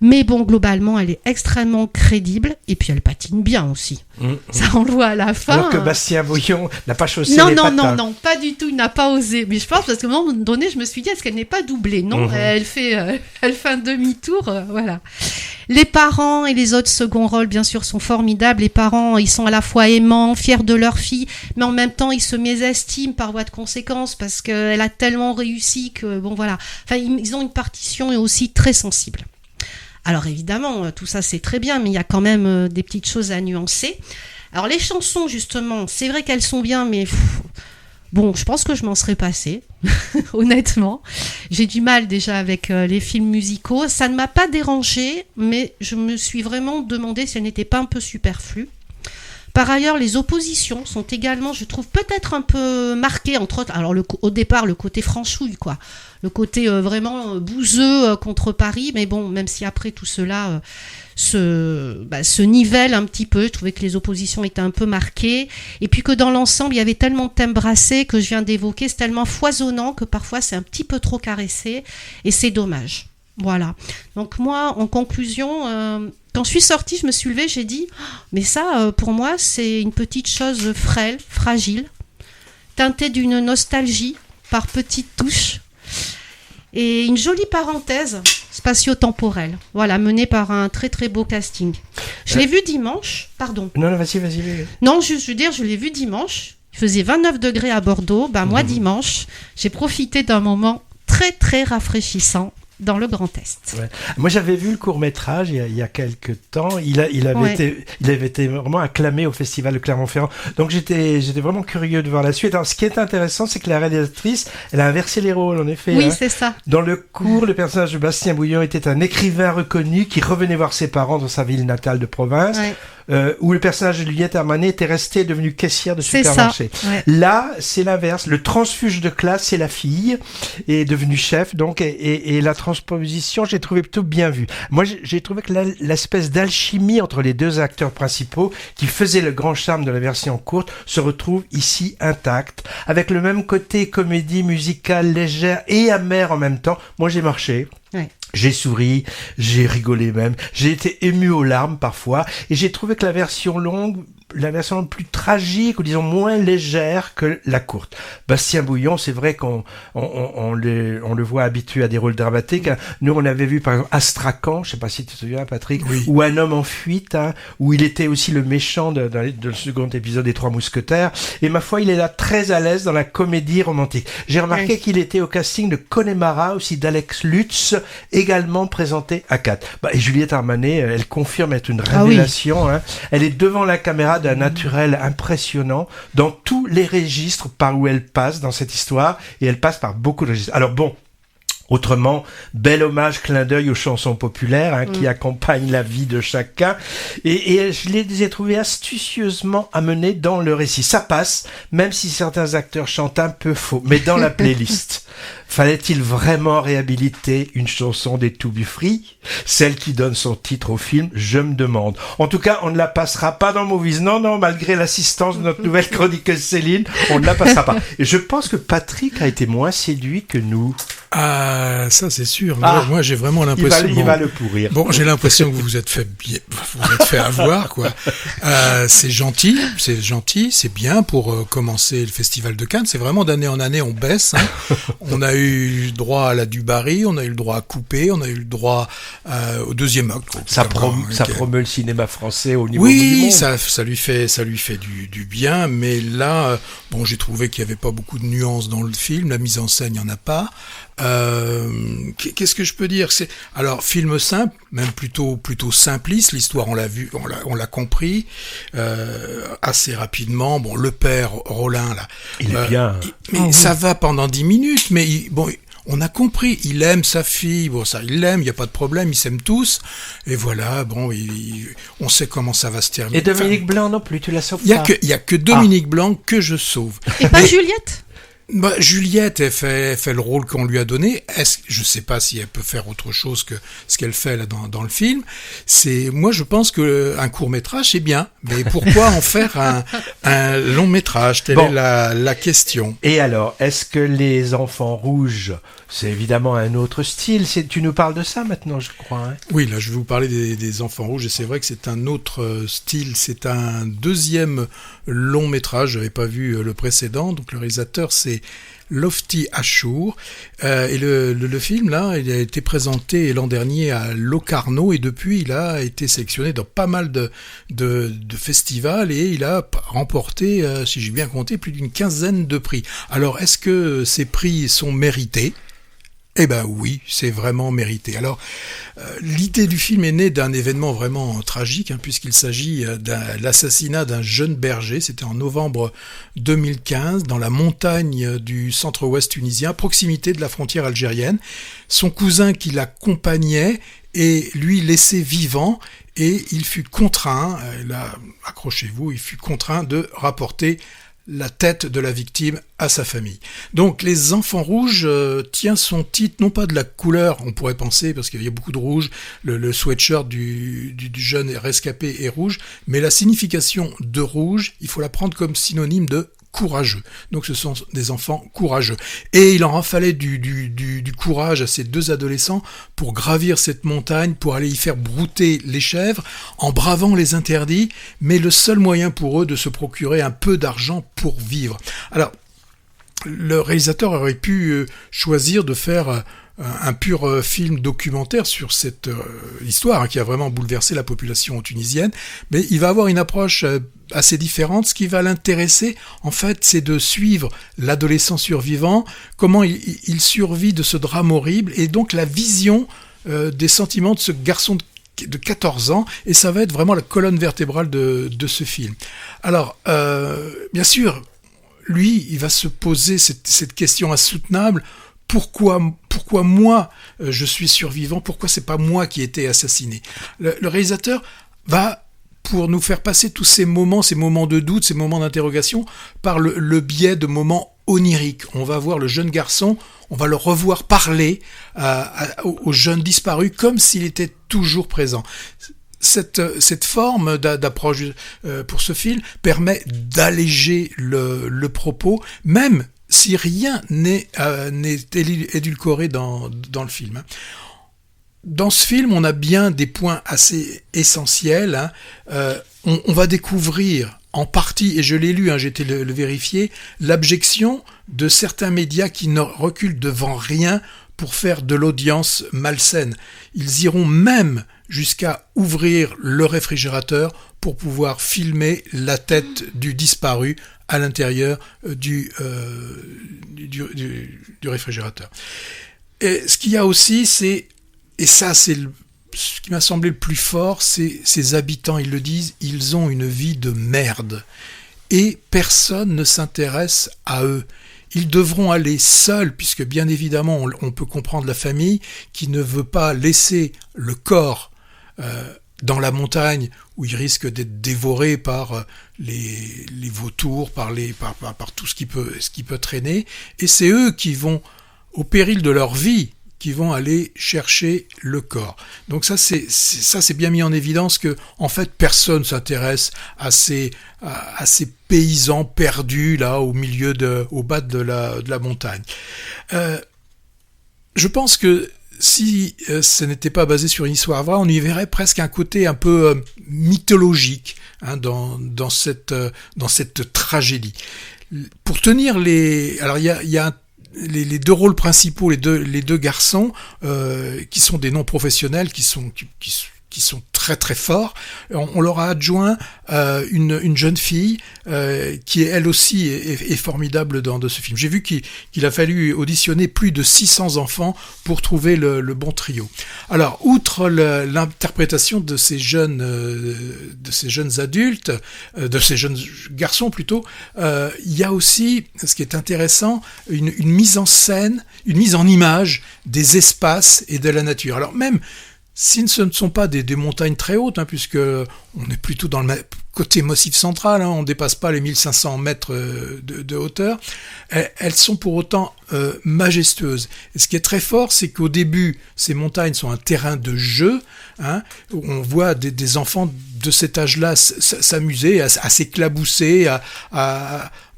mais bon, globalement, elle est extrêmement crédible, et puis elle patine bien aussi. Ça, on le voit à la fin.
Alors que Bastien Bouillon n'a pas chaussé les patins.
Non, pas du tout, il n'a pas osé. Mais je pense, parce qu'à un moment donné, je me suis dit, est-ce qu'elle n'est pas doublée ? Non, elle fait un demi-tour, voilà. Les parents et les autres seconds rôles, bien sûr, sont formidables. Les parents, ils sont à la fois aimants, fiers de leur fille, mais en même temps, ils se mésestiment par voie de conséquence parce qu'elle a tellement réussi que, ils ont une partition aussi très sensible. Alors évidemment, tout ça, c'est très bien, mais il y a quand même des petites choses à nuancer. Alors les chansons, justement, c'est vrai qu'elles sont bien, mais... je pense que je m'en serais passée, honnêtement. J'ai du mal déjà avec les films musicaux. Ça ne m'a pas dérangée, mais je me suis vraiment demandé si elles n'étaient pas un peu superflues. Par ailleurs, les oppositions sont également, je trouve, peut-être un peu marquées, entre autres. Alors, au départ, le côté franchouille, quoi. Le côté vraiment bouseux contre Paris. Mais bon, même si après tout cela se nivelle un petit peu, je trouvais que les oppositions étaient un peu marquées. Et puis que dans l'ensemble, il y avait tellement de thèmes brassés que je viens d'évoquer. C'est tellement foisonnant que parfois, c'est un petit peu trop caressé. Et c'est dommage. Voilà. Donc moi, en conclusion... Quand je suis sortie, je me suis levée, j'ai dit « Mais ça, pour moi, c'est une petite chose frêle, fragile, teintée d'une nostalgie par petites touches. » Et une jolie parenthèse spatio-temporel. Voilà, mené par un très très beau casting. Je l'ai vu dimanche, pardon.
Non, vas-y.
Non, je veux dire, je l'ai vu dimanche. Il faisait 29 degrés à Bordeaux. Moi, dimanche, j'ai profité d'un moment très très rafraîchissant dans le Grand Est.
Ouais. Moi, j'avais vu le court-métrage il y a quelques temps. Il avait été vraiment acclamé au Festival de Clermont-Ferrand. Donc, j'étais vraiment curieux de voir la suite. Alors, ce qui est intéressant, c'est que la réalisatrice, elle a inversé les rôles, en effet.
Oui, c'est ça.
Dans le cours, le personnage de Bastien Bouillon était un écrivain reconnu qui revenait voir ses parents dans sa ville natale de province.
Ouais.
Où le personnage de Juliette Armanet était restée devenue caissière de supermarché.
Ouais.
Là, c'est l'inverse. Le transfuge de classe, c'est la fille, est devenue chef, donc, et la transposition, j'ai trouvé plutôt bien vue. Moi, j'ai trouvé que l'espèce d'alchimie entre les deux acteurs principaux, qui faisait le grand charme de la version courte, se retrouve ici intacte, avec le même côté comédie musicale légère et amère en même temps. Moi, j'ai marché.
Ouais.
J'ai souri, j'ai rigolé même, j'ai été ému aux larmes parfois, et j'ai trouvé que la version plus tragique, ou disons moins légère que la courte. Bastien Bouillon, c'est vrai qu'on le voit habitué à des rôles dramatiques. Nous, on avait vu par exemple Astrakhan, je sais pas si tu te souviens, Patrick,
oui.
Ou Un homme en fuite, où il était aussi le méchant de le second épisode des Trois Mousquetaires. Et ma foi, il est là très à l'aise dans la comédie romantique. J'ai remarqué qu'il était au casting de Connemara, aussi d'Alex Lutz, également présenté à Cannes. Et Juliette Armanet, elle confirme être une révélation. Oui. Elle est devant la caméra d'un naturel impressionnant dans tous les registres par où elle passe dans cette histoire, et elle passe par beaucoup de registres. Alors bon, autrement, bel hommage, clin d'œil aux chansons populaires qui accompagnent la vie de chacun, et je les ai trouvés astucieusement amenés dans le récit. Ça passe, même si certains acteurs chantent un peu faux, mais dans la playlist. Fallait-il vraiment réhabiliter une chanson des To Be Free, celle qui donne son titre au film? Je me demande. En tout cas, on ne la passera pas dans Movies. Non, malgré l'assistance de notre nouvelle chroniqueuse Céline, on ne la passera pas. Et je pense que Patrick a été moins séduit que nous.
Ah, ça c'est sûr. Moi, j'ai vraiment l'impression.
Il va le pourrir.
Bon, j'ai l'impression que vous vous êtes fait avoir, quoi. C'est gentil, c'est bien pour commencer le Festival de Cannes. C'est vraiment d'année en année, on baisse. On a eu droit à la Dubarry, on a eu le droit à Coupé, on a eu le droit au deuxième acte.
Ça promeut le cinéma français au niveau du monde.
Oui, ça lui fait du bien, mais là, j'ai trouvé qu'il y avait pas beaucoup de nuances dans le film. La mise en scène, il y en a pas. Qu'est-ce que je peux dire? Alors film simple, même plutôt simpliste. L'histoire, on l'a vu, on l'a compris assez rapidement. Bon, le père Rollin là,
il est bien.
Ça va pendant 10 minutes, mais on a compris, il aime sa fille, il l'aime, il n'y a pas de problème, ils s'aiment tous, et voilà, on sait comment ça va se terminer.
Et Dominique Blanc non plus, tu la sauves pas?
Il y a que Dominique Blanc que je sauve.
Et pas Juliette?
Juliette, elle fait le rôle qu'on lui a donné. Je sais pas si elle peut faire autre chose que ce qu'elle fait là dans le film. Moi, je pense que un court-métrage, c'est bien. Mais pourquoi en faire un long-métrage? Telle est la question.
Et alors, est-ce que Les Enfants Rouges, c'est évidemment un autre style? Tu nous parles de ça maintenant, je crois.
Oui, là, je vais vous parler des Enfants Rouges. Et c'est vrai que c'est un autre style. C'est un deuxième long-métrage. J'avais pas vu le précédent. Donc, le réalisateur, c'est Lofty Ashur, et le film là, il a été présenté l'an dernier à Locarno, et depuis il a été sélectionné dans pas mal de festivals, et il a remporté, si j'ai bien compté, plus d'une quinzaine de prix. Alors est-ce que ces prix sont mérités? Eh ben oui, c'est vraiment mérité. Alors, l'idée du film est née d'un événement vraiment tragique, puisqu'il s'agit de l'assassinat d'un jeune berger. C'était en novembre 2015, dans la montagne du centre-ouest tunisien, à proximité de la frontière algérienne. Son cousin qui l'accompagnait est lui laissé vivant, et il fut contraint, accrochez-vous, il fut contraint de rapporter la tête de la victime à sa famille. Donc Les Enfants Rouges tient son titre, non pas de la couleur, on pourrait penser, parce qu'il y a beaucoup de rouge, le sweatshirt du jeune rescapé est rouge, mais la signification de rouge, il faut la prendre comme synonyme de courageux. Donc ce sont des enfants courageux. Et il en fallait du courage à ces deux adolescents pour gravir cette montagne, pour aller y faire brouter les chèvres, en bravant les interdits, mais le seul moyen pour eux de se procurer un peu d'argent pour vivre. Alors, le réalisateur aurait pu choisir de faire un pur film documentaire sur cette histoire qui a vraiment bouleversé la population tunisienne, mais il va avoir une approche assez différente. Ce qui va l'intéresser, en fait, c'est de suivre l'adolescent survivant, comment il survit de ce drame horrible, et donc la vision des sentiments de ce garçon de 14 ans, et ça va être vraiment la colonne vertébrale de ce film. Alors, bien sûr, lui, il va se poser cette question insoutenable: pourquoi moi je suis survivant, pourquoi c'est pas moi qui ai été assassiné? Le réalisateur va, pour nous faire passer tous ces moments de doute, ces moments d'interrogation, par le biais de moments oniriques. On va voir le jeune garçon, on va le revoir parler au jeune disparu comme s'il était toujours présent. Cette forme d'approche pour ce film permet d'alléger le propos, même si rien n'est édulcoré dans le film. Dans ce film, on a bien des points assez essentiels. On va découvrir en partie, et je l'ai lu, j'ai été le vérifier, l'abjection de certains médias qui ne reculent devant rien pour faire de l'audience malsaine. Ils iront même jusqu'à ouvrir le réfrigérateur pour pouvoir filmer la tête du disparu à l'intérieur du réfrigérateur. Et ce qu'il y a aussi, et ça c'est ce qui m'a semblé le plus fort, c'est ces habitants, ils le disent, ils ont une vie de merde. Et personne ne s'intéresse à eux. Ils devront aller seuls, puisque bien évidemment, on peut comprendre la famille qui ne veut pas laisser le corps dans la montagne, où il risque d'être dévoré par les vautours, par tout ce qui peut traîner. Et c'est eux qui vont, au péril de leur vie, qui vont aller chercher le corps. Donc ça c'est bien mis en évidence que en fait personne s'intéresse à ces paysans perdus là au bas de la montagne. Je pense que si ce n'était pas basé sur une histoire vraie, on y verrait presque un côté un peu mythologique dans cette tragédie. Pour tenir alors il y a les deux rôles principaux, les deux garçons qui sont des non professionnels, qui sont très très forts. On leur a adjoint une jeune fille qui elle aussi est formidable dans ce film. J'ai vu qu'il a fallu auditionner plus de 600 enfants pour trouver le bon trio. Alors, outre l'interprétation de ces jeunes adultes, de ces jeunes garçons plutôt, il y a aussi, ce qui est intéressant, une mise en scène, une mise en image des espaces et de la nature. Alors même si ce ne sont pas des montagnes très hautes, puisque on est plutôt dans le côté massif central, on ne dépasse pas les 1500 mètres de hauteur, elles sont pour autant majestueuses. Et ce qui est très fort, c'est qu'au début, ces montagnes sont un terrain de jeu, où on voit des enfants de cet âge-là s'amuser, à s'éclabousser,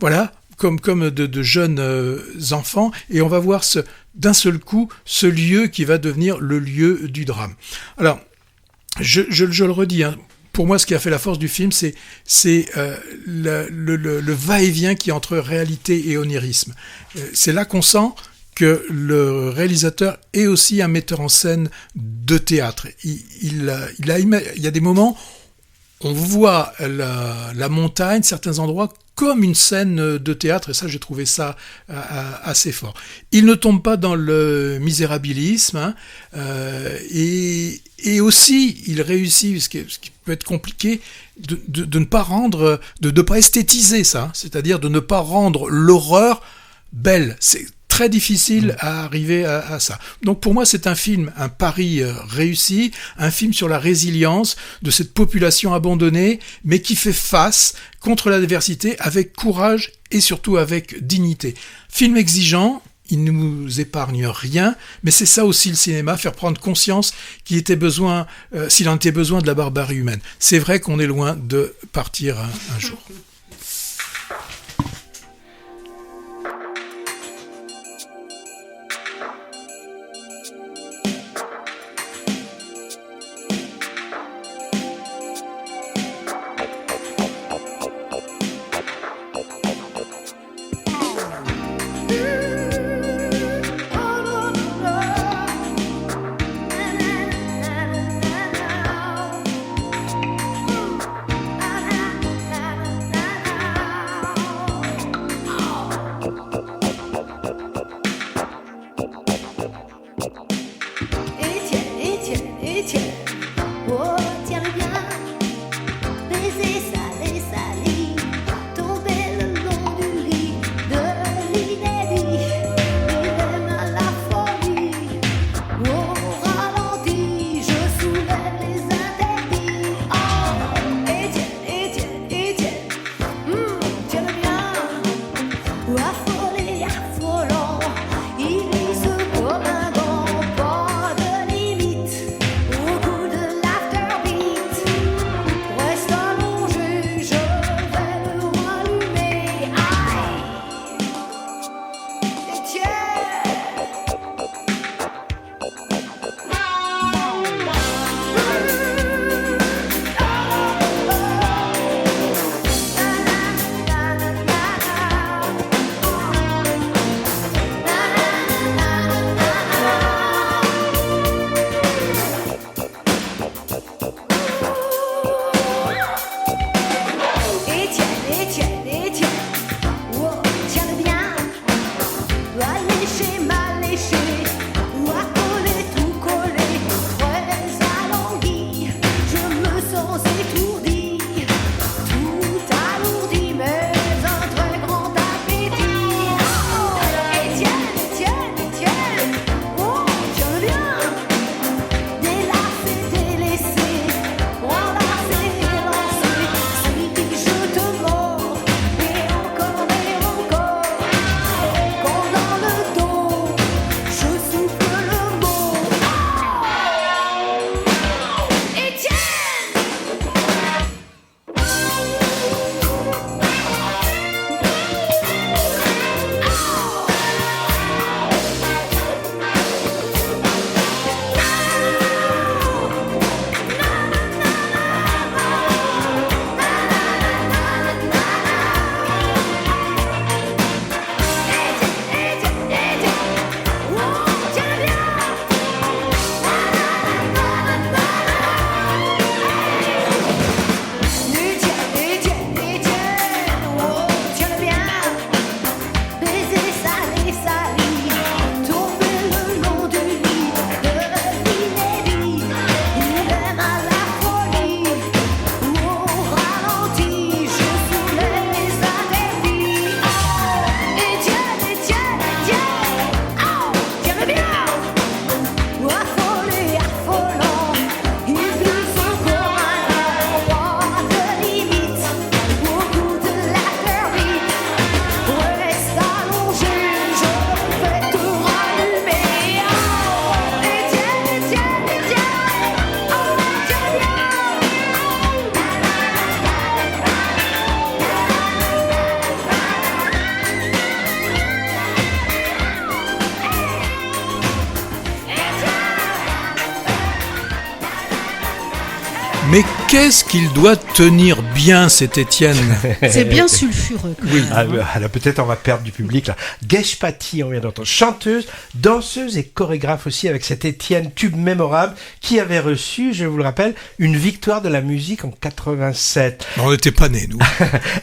voilà, comme de jeunes enfants, et on va voir d'un seul coup ce lieu qui va devenir le lieu du drame. Alors, je le redis, pour moi ce qui a fait la force du film, c'est le va-et-vient qui est entre réalité et onirisme. C'est là qu'on sent que le réalisateur est aussi un metteur en scène de théâtre. Il y a des moments, on voit la montagne, certains endroits, comme une scène de théâtre, et ça, j'ai trouvé ça assez fort. Il ne tombe pas dans le misérabilisme, et aussi, il réussit, ce qui peut être compliqué, de ne pas esthétiser ça, c'est-à-dire de ne pas rendre l'horreur belle. C'est très difficile à arriver à ça. Donc pour moi, c'est un pari réussi, un film sur la résilience de cette population abandonnée, mais qui fait face contre l'adversité avec courage et surtout avec dignité. Film exigeant, il ne nous épargne rien, mais c'est ça aussi le cinéma, faire prendre conscience s'il en était besoin de la barbarie humaine. C'est vrai qu'on est loin de partir un jour. Mais qu'est-ce qu'il doit tenir bien, cet Étienne?
C'est bien sulfureux.
Oui, alors peut-être on va perdre du public là. Gesh Patti, on vient d'entendre, chanteuse, danseuse et chorégraphe aussi, avec cet Étienne tube mémorable qui avait reçu, je vous le rappelle, une victoire de la musique en 87.
On n'était pas nés, nous.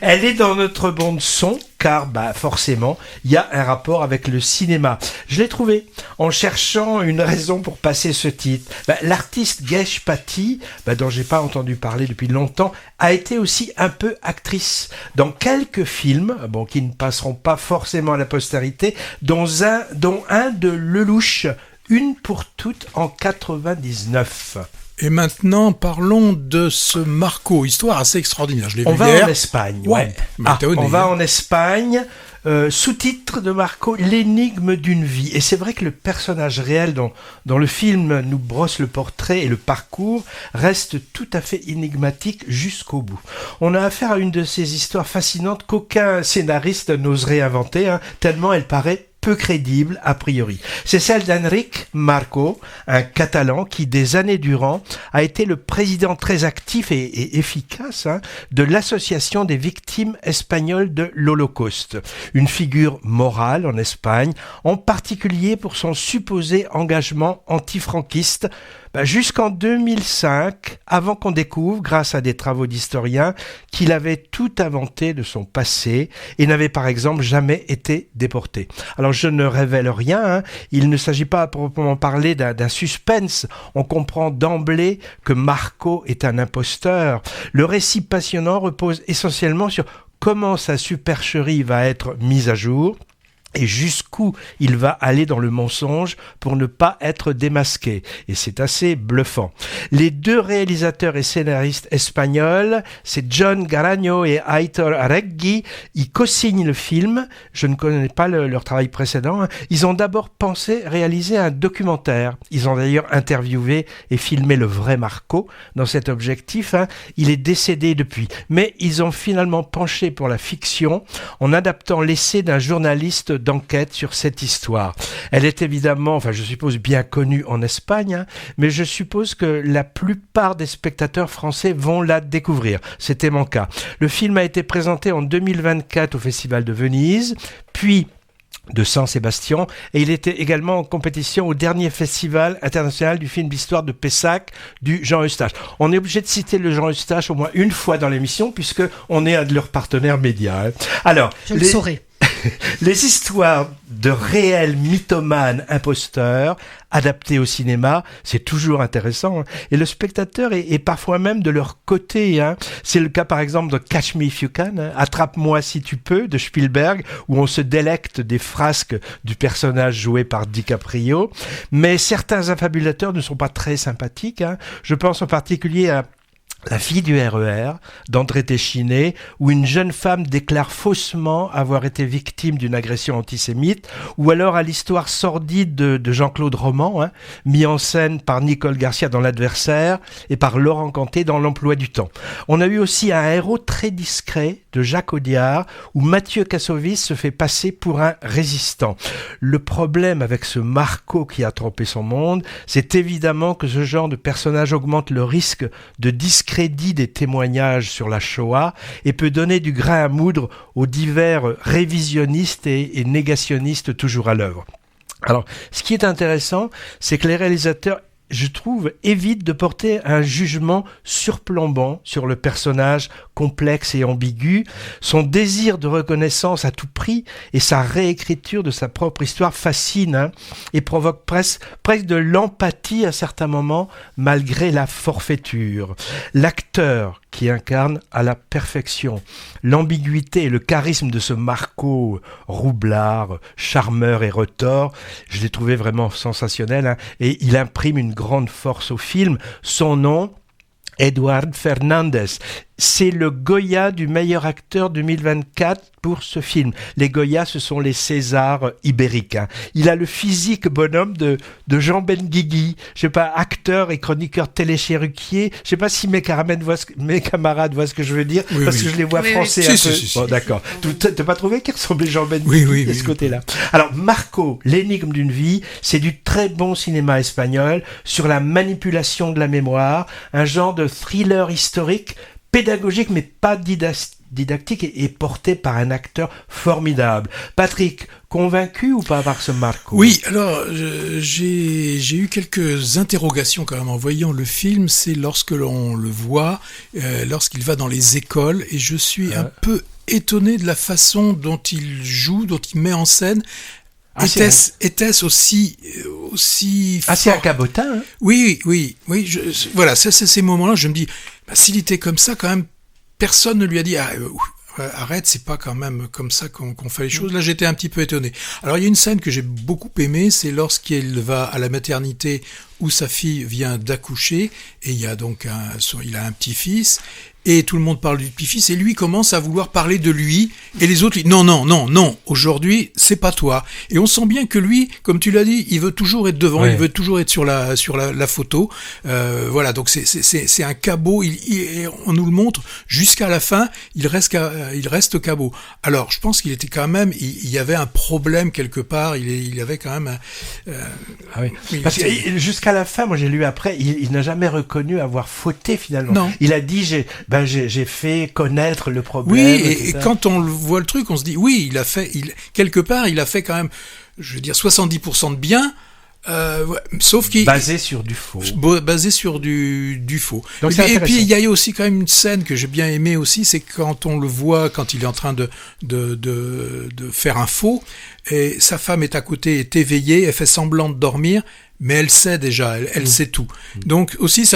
Elle est dans notre bande son, car forcément, il y a un rapport avec le cinéma. Je l'ai trouvé en cherchant une raison pour passer ce titre. L'artiste Gesh Patti, dont j'ai pas entendu parler depuis longtemps, a été aussi un peu actrice dans quelques films, qui ne passeront pas forcément à la postérité, dont un de Lelouch, Une pour toutes en 99.
Et maintenant, parlons de ce Marco, histoire assez extraordinaire. Je l'ai vu hier.
On va en Espagne.
Ouais.
On va en Espagne. Sous-titre de Marco, l'énigme d'une vie. Et c'est vrai que le personnage réel dont le film nous brosse le portrait et le parcours reste tout à fait énigmatique jusqu'au bout. On a affaire à une de ces histoires fascinantes qu'aucun scénariste n'oserait inventer, tellement elle paraît peu crédible a priori. C'est celle d'Enric Marco, un Catalan qui, des années durant, a été le président très actif et efficace de l'association des victimes espagnoles de l'Holocauste. Une figure morale en Espagne, en particulier pour son supposé engagement antifranquiste, jusqu'en 2005, avant qu'on découvre, grâce à des travaux d'historiens, qu'il avait tout inventé de son passé et n'avait par exemple jamais été déporté. Alors je ne révèle rien, il ne s'agit pas à proprement parler d'un suspense, on comprend d'emblée que Marco est un imposteur. Le récit passionnant repose essentiellement sur comment sa supercherie va être mise à jour, et jusqu'où il va aller dans le mensonge pour ne pas être démasqué. Et c'est assez bluffant. Les deux réalisateurs et scénaristes espagnols, c'est John Garagno et Aitor Arregui, ils co-signent le film. Je ne connais pas leur travail précédent. Ils ont d'abord pensé réaliser un documentaire. Ils ont d'ailleurs interviewé et filmé le vrai Marco dans cet objectif. Il est décédé depuis. Mais ils ont finalement penché pour la fiction en adaptant l'essai d'un journaliste d'enquête sur cette histoire. Elle est évidemment, je suppose, bien connue en Espagne, mais je suppose que la plupart des spectateurs français vont la découvrir. C'était mon cas. Le film a été présenté en 2024 au Festival de Venise, puis de Saint-Sébastien, et il était également en compétition au dernier festival international du film d'histoire de Pessac du Jean Eustache. On est obligé de citer le Jean Eustache au moins une fois dans l'émission, puisque on est un de leurs partenaires médias. Alors,
je le saurai.
Les histoires de réels mythomanes imposteurs adaptées au cinéma, c'est toujours intéressant. Et le spectateur est parfois même de leur côté. C'est le cas par exemple de Catch Me If You Can, Attrape-moi si tu peux, de Spielberg, où on se délecte des frasques du personnage joué par DiCaprio. Mais certains affabulateurs ne sont pas très sympathiques. Je pense en particulier à La fille du RER, d'André Téchiné, où une jeune femme déclare faussement avoir été victime d'une agression antisémite, ou alors à l'histoire sordide de Jean-Claude Roman, mis en scène par Nicole Garcia dans L'Adversaire et par Laurent Canté dans L'Emploi du temps. On a eu aussi un héros très discret de Jacques Audiard, où Mathieu Kassovitz se fait passer pour un résistant. Le problème avec ce Marco qui a trompé son monde, c'est évidemment que ce genre de personnage augmente le risque de discrédit des témoignages sur la Shoah et peut donner du grain à moudre aux divers révisionnistes et négationnistes toujours à l'œuvre. Alors, ce qui est intéressant, c'est que les réalisateurs, je trouve, évite de porter un jugement surplombant sur le personnage complexe et ambigu. Son désir de reconnaissance à tout prix et sa réécriture de sa propre histoire fascine et provoque presque de l'empathie à certains moments, malgré la forfaiture. L'acteur qui incarne à la perfection l'ambiguïté et le charisme de ce Marco roublard, charmeur et retors, je l'ai trouvé vraiment sensationnel, et il imprime une grande force au film. Son nom, Eduard Fernández. c'est le Goya du meilleur acteur 2024 pour ce film. Les Goya, ce sont les Césars ibériques. Il a le physique bonhomme de Jean Benguigui, je sais pas, acteur et chroniqueur téléchéruquier. Je sais pas si mes camarades voient ce que je veux dire, parce que je les vois français un peu. Bon, d'accord. T'as pas trouvé qu'il ressemblait Jean Benguigui de ce côté-là? Alors, Marco, l'énigme d'une vie, c'est du très bon cinéma espagnol sur la manipulation de la mémoire, un genre de thriller historique, pédagogique mais pas didactique et porté par un acteur formidable. Patrick, convaincu ou pas par ce Marco?
Oui, alors j'ai eu quelques interrogations quand même en voyant le film. C'est lorsque l'on le voit, lorsqu'il va dans les écoles, et je suis un peu étonné de la façon dont il joue, dont il met en scène. Était-ce aussi
assez un cabotin, hein?
Oui. Voilà, c'est ces moments-là, je me dis, s'il était comme ça, quand même, personne ne lui a dit arrête, c'est pas quand même comme ça qu'on fait les choses. Là, j'étais un petit peu étonné. Alors, il y a une scène que j'ai beaucoup aimée, c'est lorsqu'il va à la maternité où sa fille vient d'accoucher, et il y a donc il a un petit-fils, et tout le monde parle du petit-fils, et lui commence à vouloir parler de lui, et les autres, non, aujourd'hui, c'est pas toi. Et on sent bien que lui, comme tu l'as dit, il veut toujours être devant, il veut toujours être sur la photo. Voilà, donc c'est un cabot, on nous le montre, jusqu'à la fin, il reste cabot. Alors, je pense qu'il était quand même, il y avait un problème quelque part, il avait quand même
parce que jusqu'à la fin, moi j'ai lu après, il n'a jamais reconnu avoir fauté finalement.
Non.
Il a dit j'ai fait connaître le problème.
Oui, et quand on voit le truc, on se dit oui, quelque part il a fait quand même, je veux dire 70% de bien. Sauf qu'il
basé sur du faux.
Basé sur du faux.
Donc
et puis il y a aussi quand même une scène que j'ai bien aimée aussi, c'est quand on le voit quand il est en train de faire un faux, et sa femme est à côté, est éveillée, elle fait semblant de dormir, mais elle sait déjà, elle sait tout. Donc aussi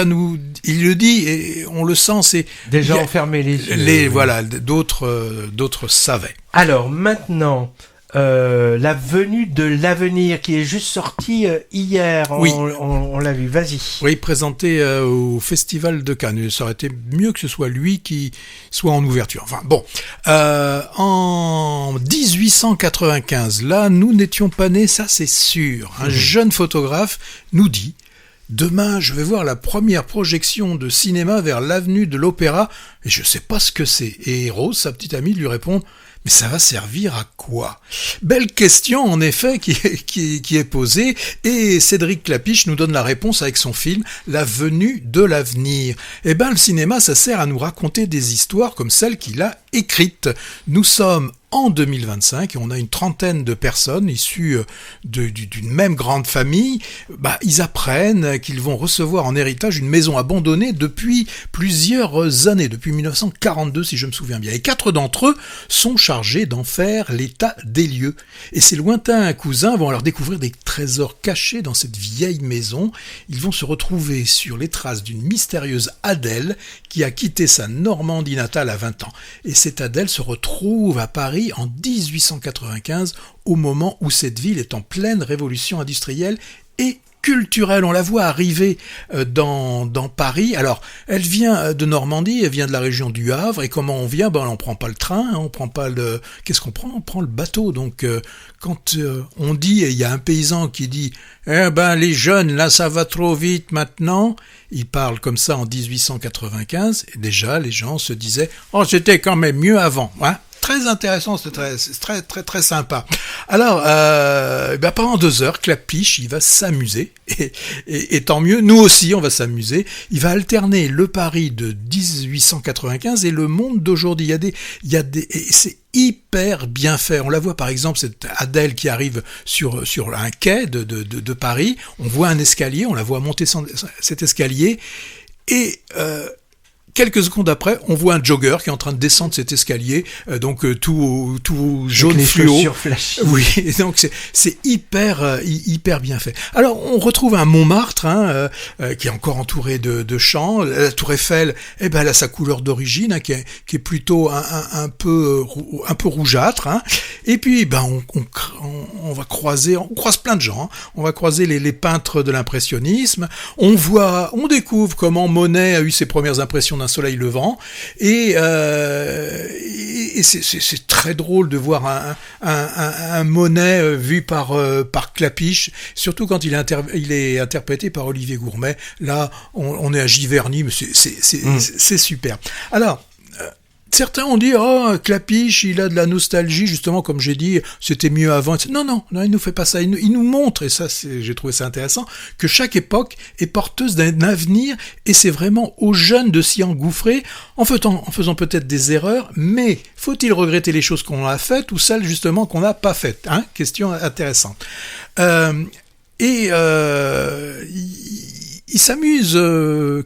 il le dit et on le sent, c'est
déjà enfermé les yeux.
Voilà, d'autres savaient.
Alors maintenant. La venue de l'avenir qui est juste sortie hier, on l'a vu, vas-y.
Oui, présenté au Festival de Cannes. Ça aurait été mieux que ce soit lui qui soit en ouverture. Enfin bon, en 1895, là, nous n'étions pas nés, ça c'est sûr. Un jeune photographe nous dit: demain, je vais voir la première projection de cinéma vers l'avenue de l'Opéra, et je sais pas ce que c'est. Et Rose, sa petite amie, lui répond: mais ça va servir à quoi? Belle question, en effet, qui est posée, et Cédric Clapiche nous donne la réponse avec son film « La venue de l'avenir ». Eh ben, le cinéma, ça sert à nous raconter des histoires comme celle qu'il a écrites. Nous sommes en 2025, et on a une trentaine de personnes issues d'une même grande famille. Ils apprennent qu'ils vont recevoir en héritage une maison abandonnée depuis plusieurs années, depuis 1942 si je me souviens bien. Et 4 d'entre eux sont chargés d'en faire l'état des lieux. Et ces lointains cousins vont alors découvrir des trésors cachés dans cette vieille maison. Ils vont se retrouver sur les traces d'une mystérieuse Adèle qui a quitté sa Normandie natale à 20 ans. Et cette Adèle se retrouve à Paris en 1895, au moment où cette ville est en pleine révolution industrielle et culturelle. On la voit arriver dans Paris. Alors, elle vient de Normandie, elle vient de la région du Havre, et comment on vient? On prend pas le train, on prend pas le... Qu'est-ce qu'on prend? On prend le bateau. Donc, quand on dit, et il y a un paysan qui dit « les jeunes, là, ça va trop vite maintenant », il parle comme ça en 1895, et déjà, les gens se disaient « Oh, c'était quand même mieux avant, hein ». Très intéressant, c'est très sympa. Alors, pendant 2 heures, Clapiche, il va s'amuser, et tant mieux, nous aussi, on va s'amuser. Il va alterner le Paris de 1895 et le monde d'aujourd'hui. Et c'est hyper bien fait. On la voit par exemple, cette Adèle qui arrive sur un quai de Paris. On voit un escalier, on la voit monter cet escalier, et quelques secondes après, on voit un jogger qui est en train de descendre cet escalier, tout jaune fluo. Oui, donc c'est hyper bien fait. Alors on retrouve un Montmartre qui est encore entouré de champs. La Tour Eiffel, elle a sa couleur d'origine qui est plutôt un peu rougeâtre. Et puis on croise plein de gens. On va croiser les peintres de l'impressionnisme. On découvre comment Monet a eu ses premières impressions d'un un soleil levant, et c'est très drôle de voir un Monet vu par Clapiche, surtout quand il est interprété par Olivier Gourmet. Là, on est à Giverny, mais c'est super. Alors, certains ont dit, Clapiche, il a de la nostalgie, justement, comme j'ai dit, c'était mieux avant. Non, il nous fait pas ça. Il nous montre, et ça, j'ai trouvé ça intéressant, que chaque époque est porteuse d'un avenir, et c'est vraiment aux jeunes de s'y engouffrer, en faisant peut-être des erreurs, mais faut-il regretter les choses qu'on a faites, ou celles, justement, qu'on n'a pas faites, hein? Question intéressante. Il s'amuse,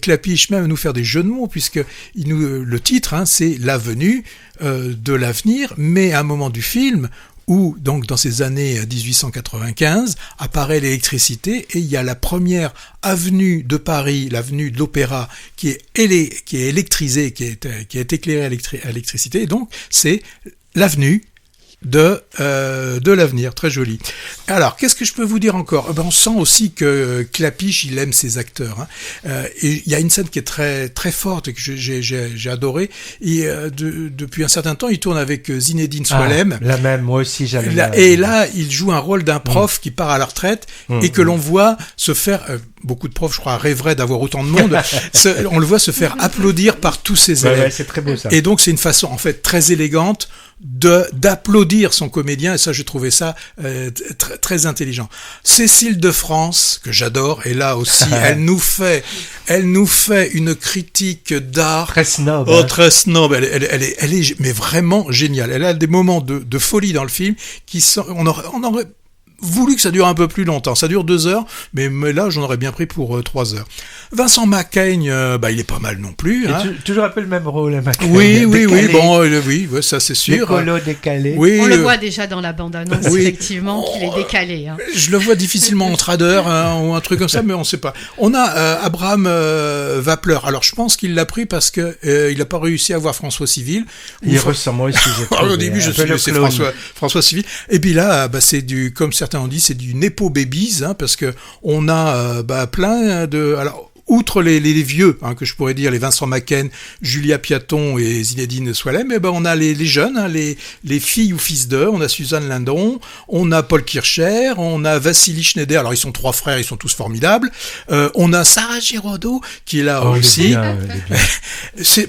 Clapiche, même à nous faire des jeux de mots, puisque le titre, hein, c'est La venue de l'avenir, mais à un moment du film où, donc dans ces années 1895, apparaît l'électricité, et il y a la première avenue de Paris, l'avenue de l'Opéra, qui est électrisée, qui est éclairée à l'électricité, et donc c'est l'avenue de l'avenir, très joli. Alors, qu'est-ce que je peux vous dire encore? On sent aussi que Clapiche, il aime ses acteurs, hein. Et il y a une scène qui est très très forte et que j'ai adoré. Et depuis un certain temps, il tourne avec Zinedine Soualem.
La même, moi aussi j'avais.
Et là, il joue un rôle d'un prof qui part à la retraite et que l'on voit se faire. Beaucoup de profs, je crois, rêveraient d'avoir autant de monde. On le voit se faire applaudir par tous ses élèves.
Ouais, c'est très beau ça.
Et donc, c'est une façon, en fait, très élégante d'applaudir son comédien, et ça, j'ai trouvé ça très, très intelligent. Cécile de France, que j'adore, et là aussi, elle nous fait une critique d'art.
Très snob.
Très snob. Elle est, mais vraiment géniale. Elle a des moments de folie dans le film on aurait voulu que ça dure un peu plus longtemps. Ça dure 2 heures, mais là, j'en aurais bien pris pour 3 heures. Vincent Macaigne, il est pas mal non plus. Hein.
Toujours un peu le même rôle, Macaigne.
Oui, ça c'est sûr.
Décolo, décalé.
Oui,
on le voit déjà dans la bande-annonce, effectivement, qu'il est décalé. Hein.
Je le vois difficilement en trader, ou un truc comme ça, mais on sait pas. On a Abraham Wapler. Alors, je pense qu'il l'a pris parce que il n'a pas réussi à voir François Civil.
Il ressemble aussi.
Au début, je suis c'est François Civil. Et puis là, c'est comme certains ont dit, c'est du Nepo Babies, hein, parce que on a plein de. Alors, outre les vieux, hein, que je pourrais dire, les Vincent Macaigne, Julia Piaton et Zinedine Soualem, on a les jeunes, hein, les filles ou fils d'eux, on a Suzanne Lindon, on a Paul Kircher, on a Vassili Schneider, alors ils sont 3 frères, ils sont tous formidables, on a Sarah Giraudot, qui est là aussi.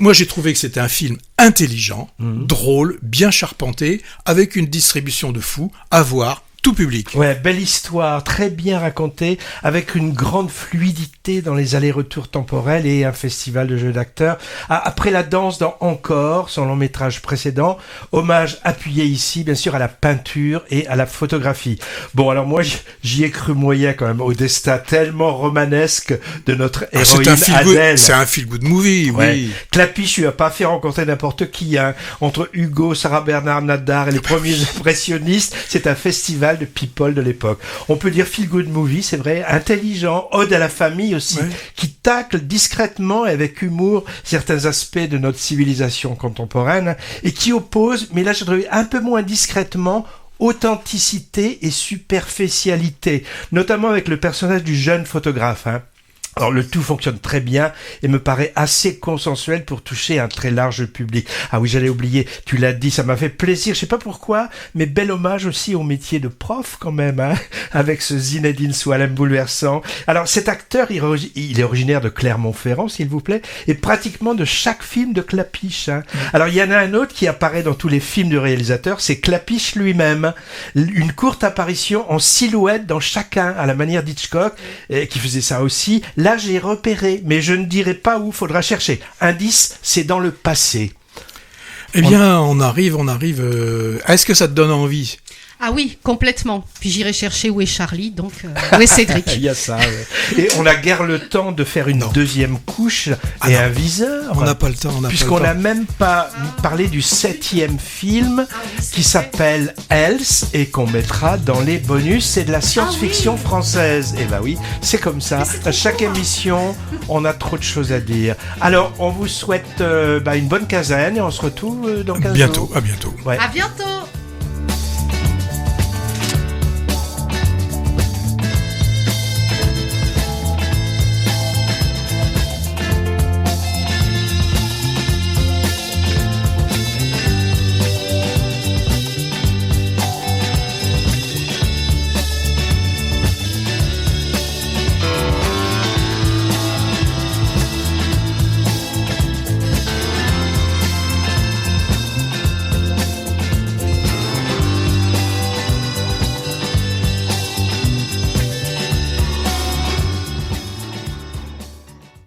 Moi j'ai trouvé que c'était un film intelligent, drôle, bien charpenté, avec une distribution de fou, à voir, tout public.
Ouais, belle histoire, très bien racontée, avec une grande fluidité dans les allers-retours temporels et un festival de jeux d'acteurs. Après la danse dans Encore, son long métrage précédent, hommage appuyé ici, bien sûr, à la peinture et à la photographie. Bon, alors moi, j'y ai cru moyen quand même, au destin tellement romanesque de notre héroïne Adèle.
C'est un feel-good movie,
ouais.
Oui.
Clapiche lui a pas fait rencontrer n'importe qui, hein. Entre Hugo, Sarah Bernard Nadar et les premiers impressionnistes, c'est un festival de people de l'époque. On peut dire feel good movie, c'est vrai, intelligent, ode à la famille aussi, qui tacle discrètement et avec humour certains aspects de notre civilisation contemporaine et qui oppose, mais là je dirais un peu moins discrètement, authenticité et superficialité, notamment avec le personnage du jeune photographe, hein. Alors le tout fonctionne très bien et me paraît assez consensuel pour toucher un très large public. Ah oui, j'allais oublier, tu l'as dit, ça m'a fait plaisir, je sais pas pourquoi, mais bel hommage aussi au métier de prof quand même, hein, avec ce Zinedine Soualem bouleversant. Alors cet acteur, il est originaire de Clermont-Ferrand, s'il vous plaît, et pratiquement de chaque film de Clapiche, hein. Alors il y en a un autre qui apparaît dans tous les films du réalisateur, c'est Clapiche lui-même. Une courte apparition en silhouette dans chacun, à la manière d'Hitchcock, qui faisait ça aussi. Là, j'ai repéré, mais je ne dirai pas où, faudra chercher. Indice, c'est dans le passé.
Eh bien, on arrive. Est-ce que ça te donne envie ?
Ah oui, complètement. Puis j'irai chercher où est Charlie, donc où est Cédric.
Il y a ça, ouais. Et on n'a guère le temps de faire une deuxième couche et un viseur.
On n'a pas le temps.
Puisqu'on n'a même pas parlé du 7e film qui s'appelle Else et qu'on mettra dans les bonus. C'est de la science-fiction française. Et bah oui, c'est comme ça. À chaque émission, on a trop de choses à dire. Alors, on vous souhaite une bonne quinzaine et on se retrouve dans 15 jours.
À bientôt.
Ouais.
À bientôt.